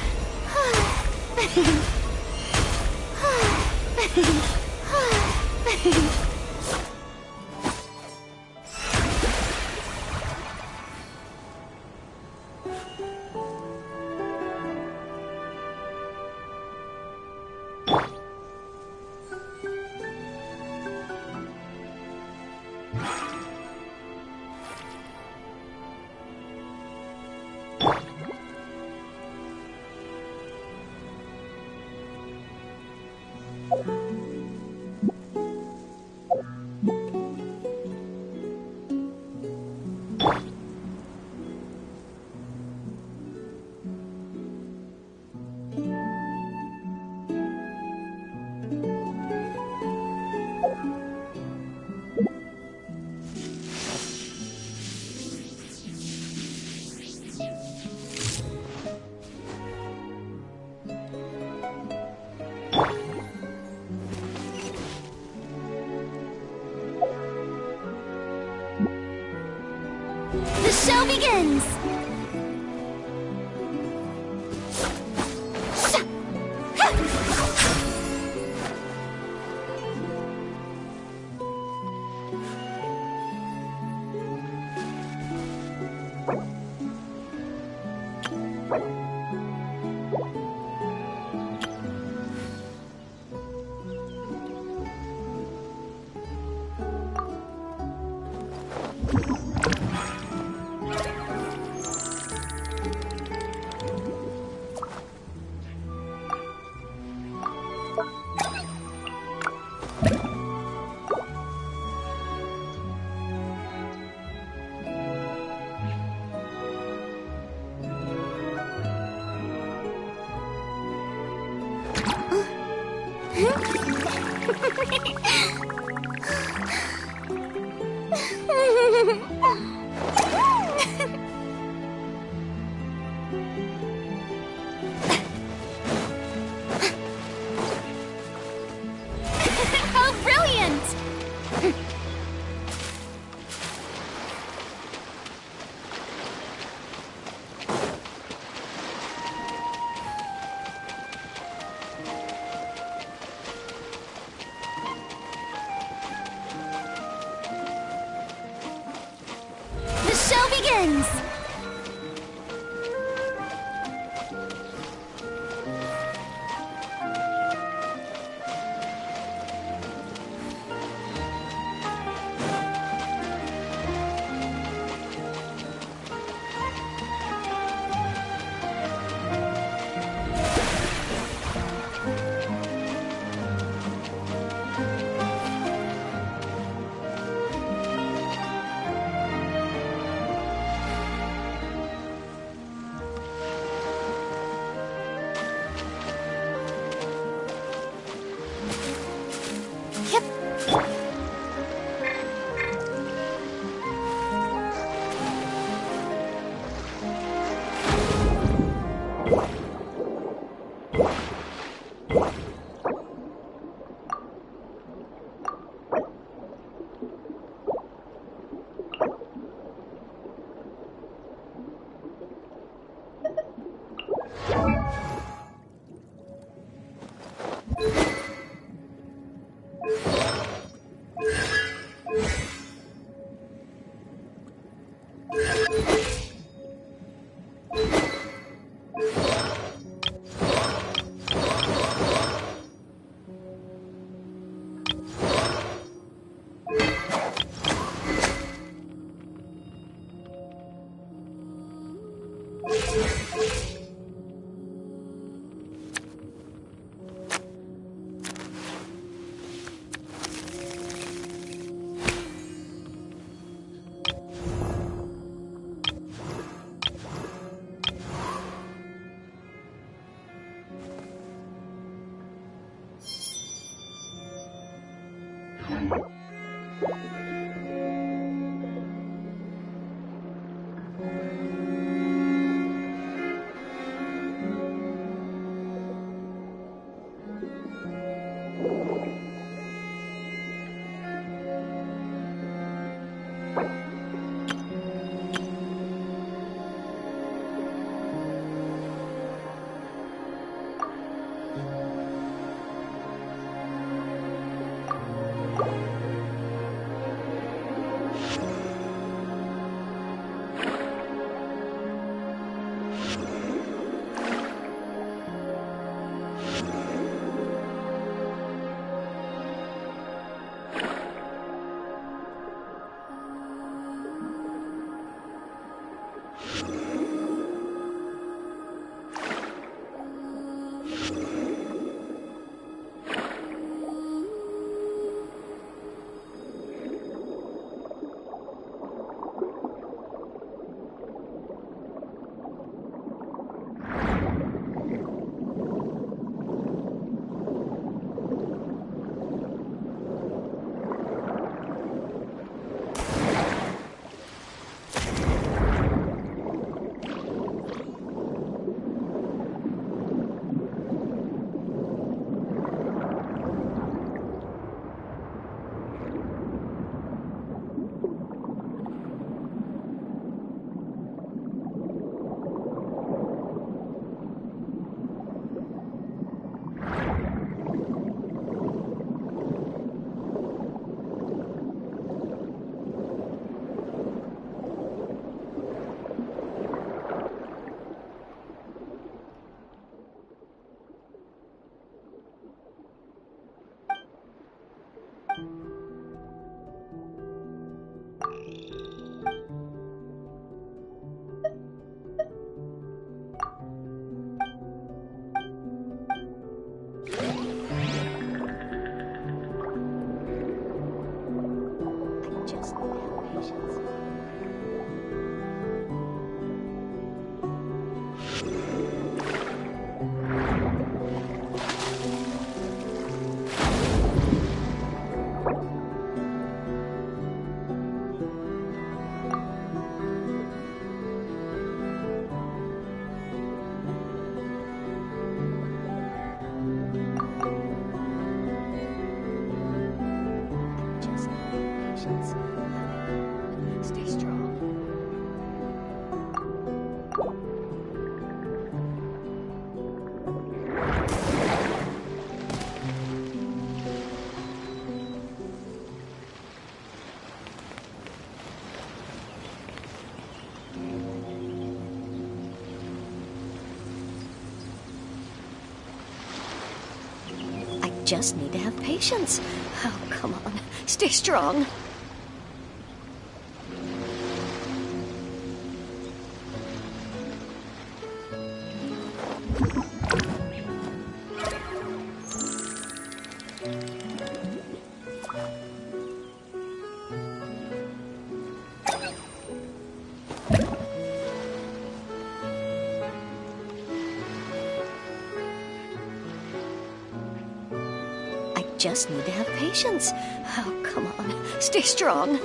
The show begins! How brilliant! The show begins! Stay strong. Just need to have patience. Oh, come on. Stay strong. Just need to have patience. Oh, come on. Stay strong.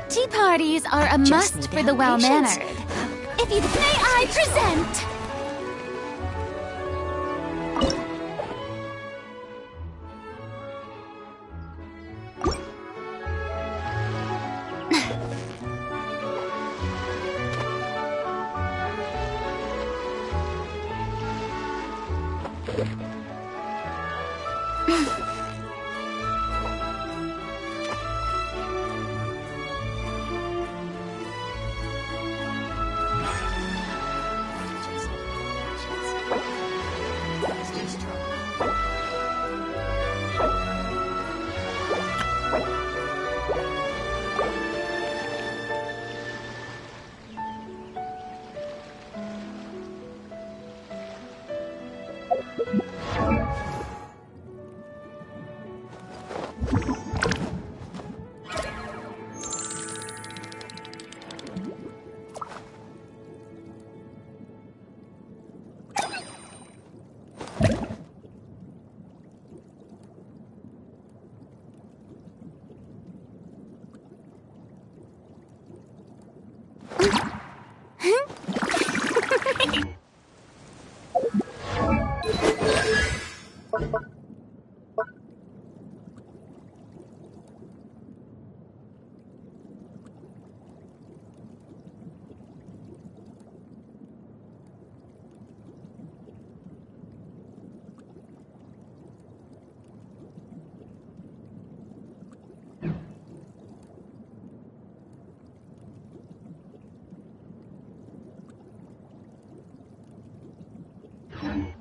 Tea parties are a must for the well-mannered. If you may I present...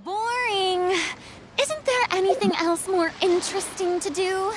Boring. Isn't there anything else more interesting to do?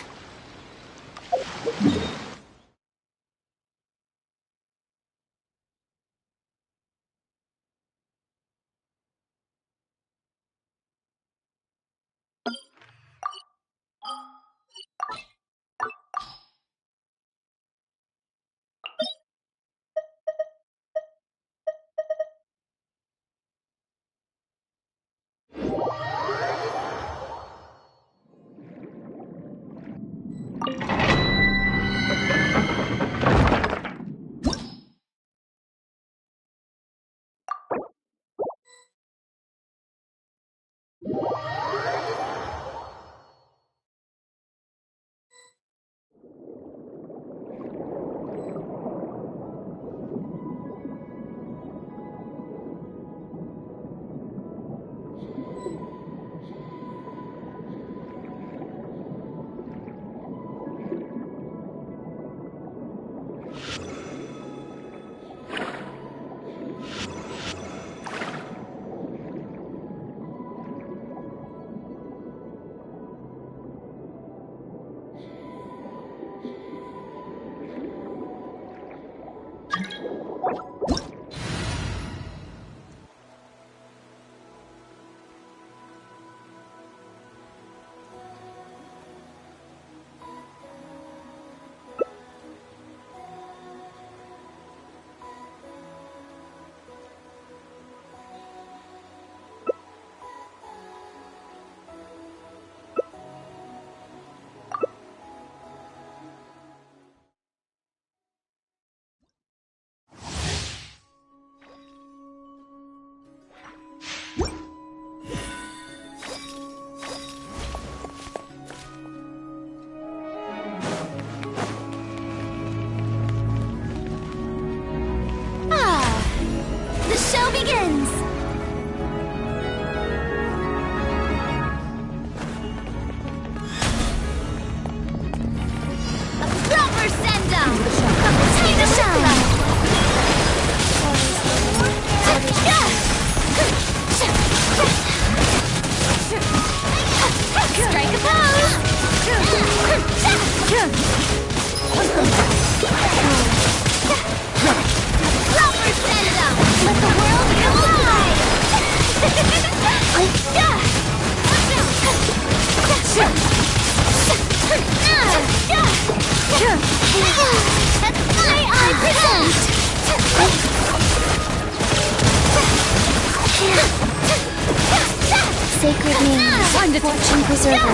Give me time to fortune preserver.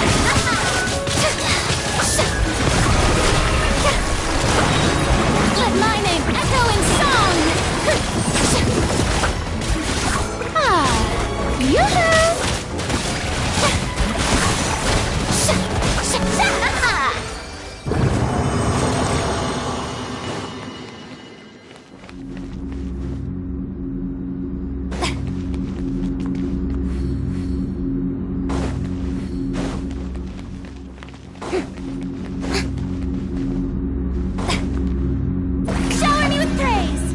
Let my name echo in song! Yoo-hoo! Shower me with praise!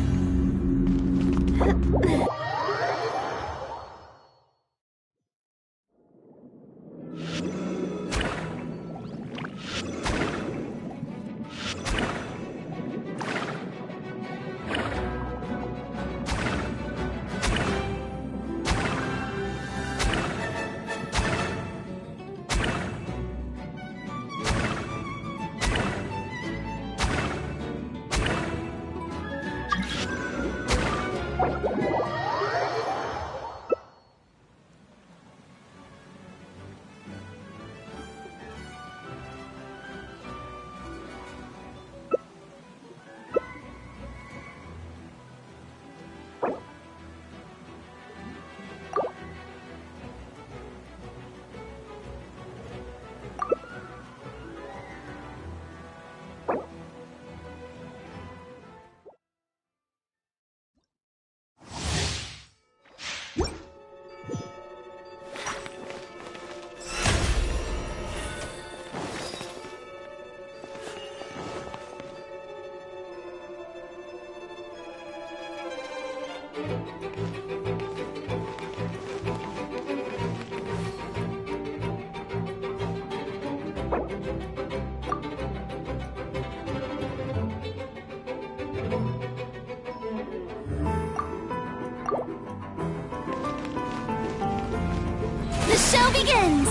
The show begins!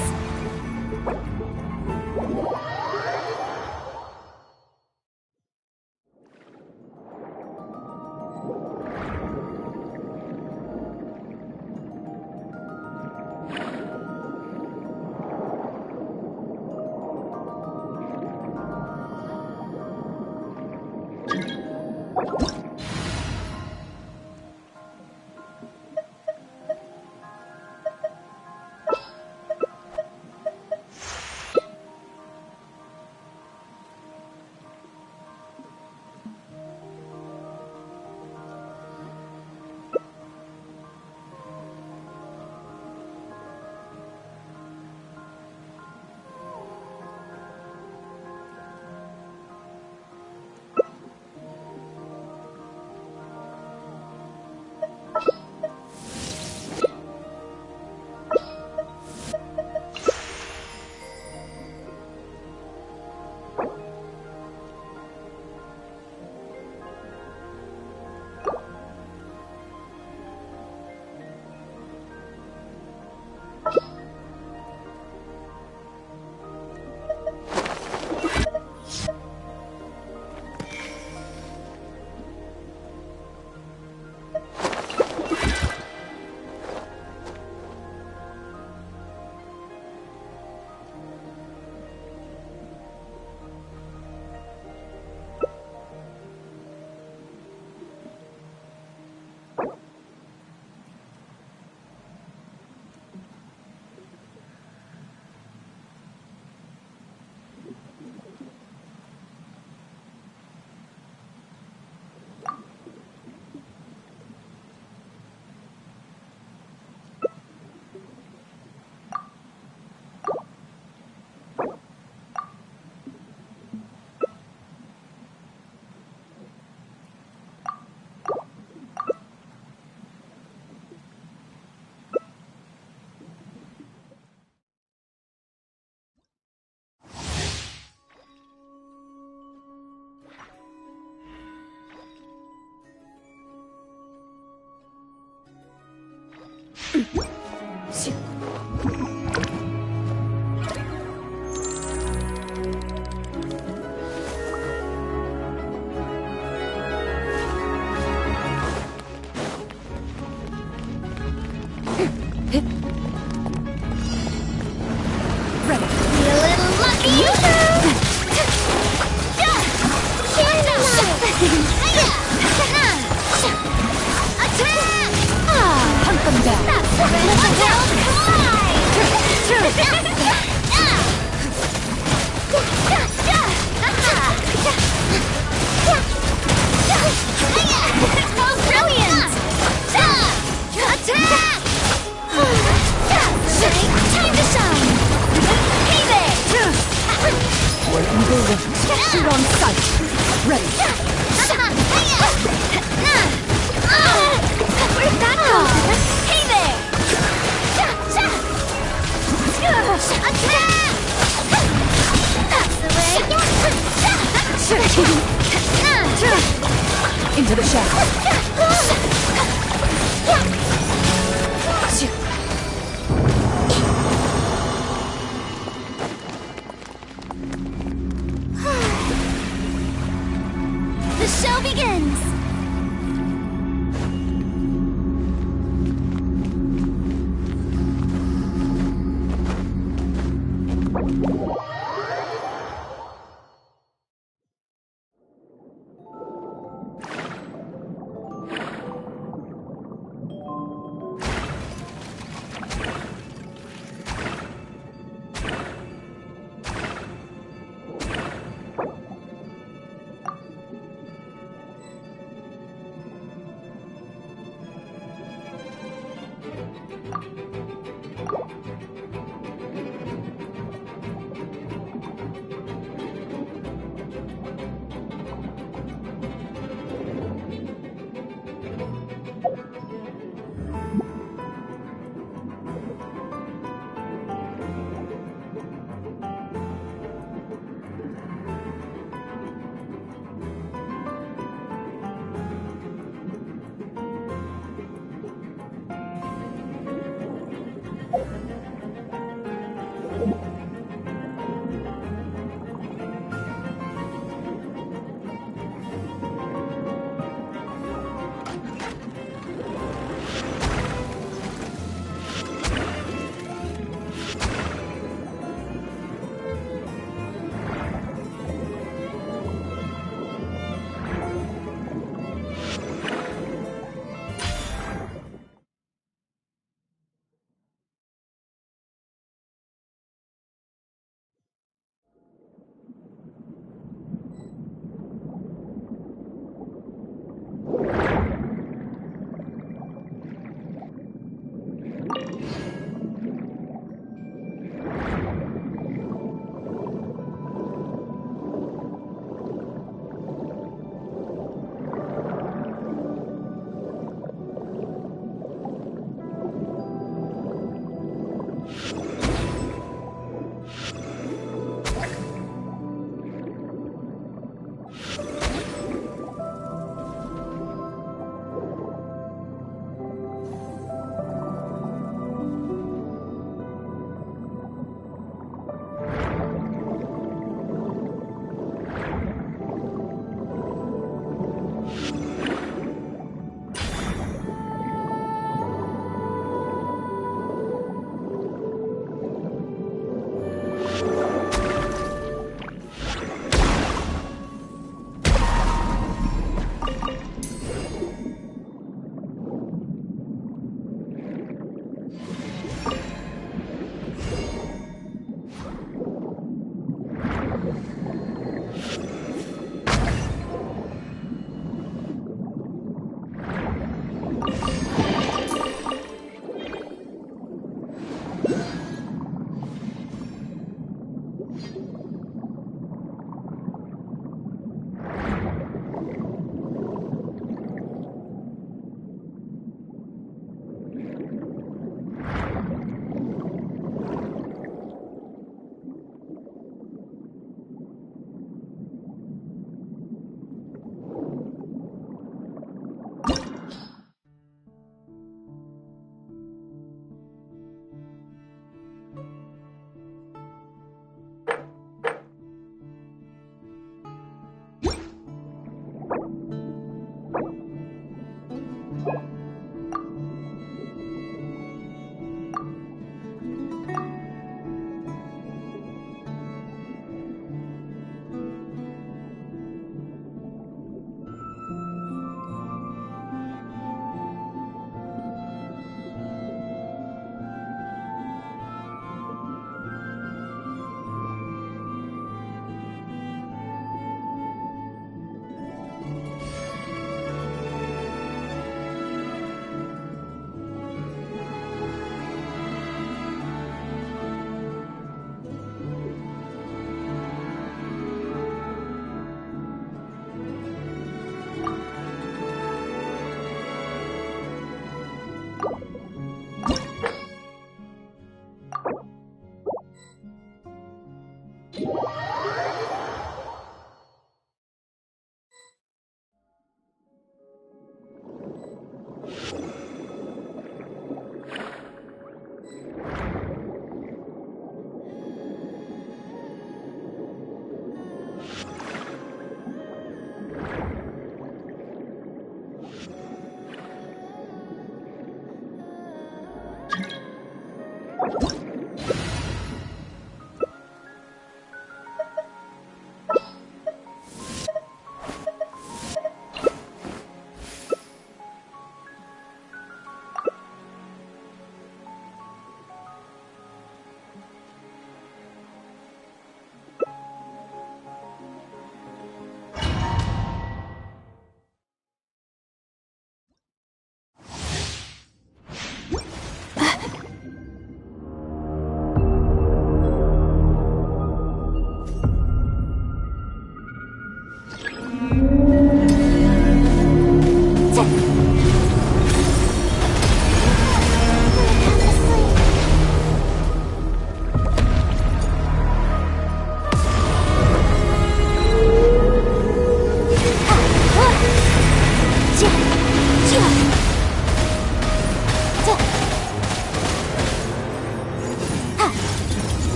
Hunt them down. Brilliant! Attack! Time to shine! Hey there! Where evil went, shoot on sight. Ready. Where'd that go? Hey there! Attack! That's the way! Into the shadow. The show begins!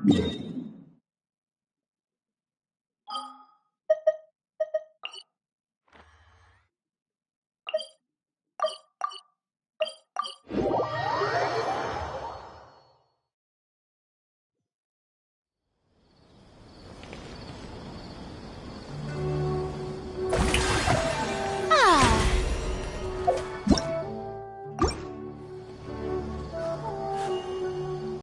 Hmm.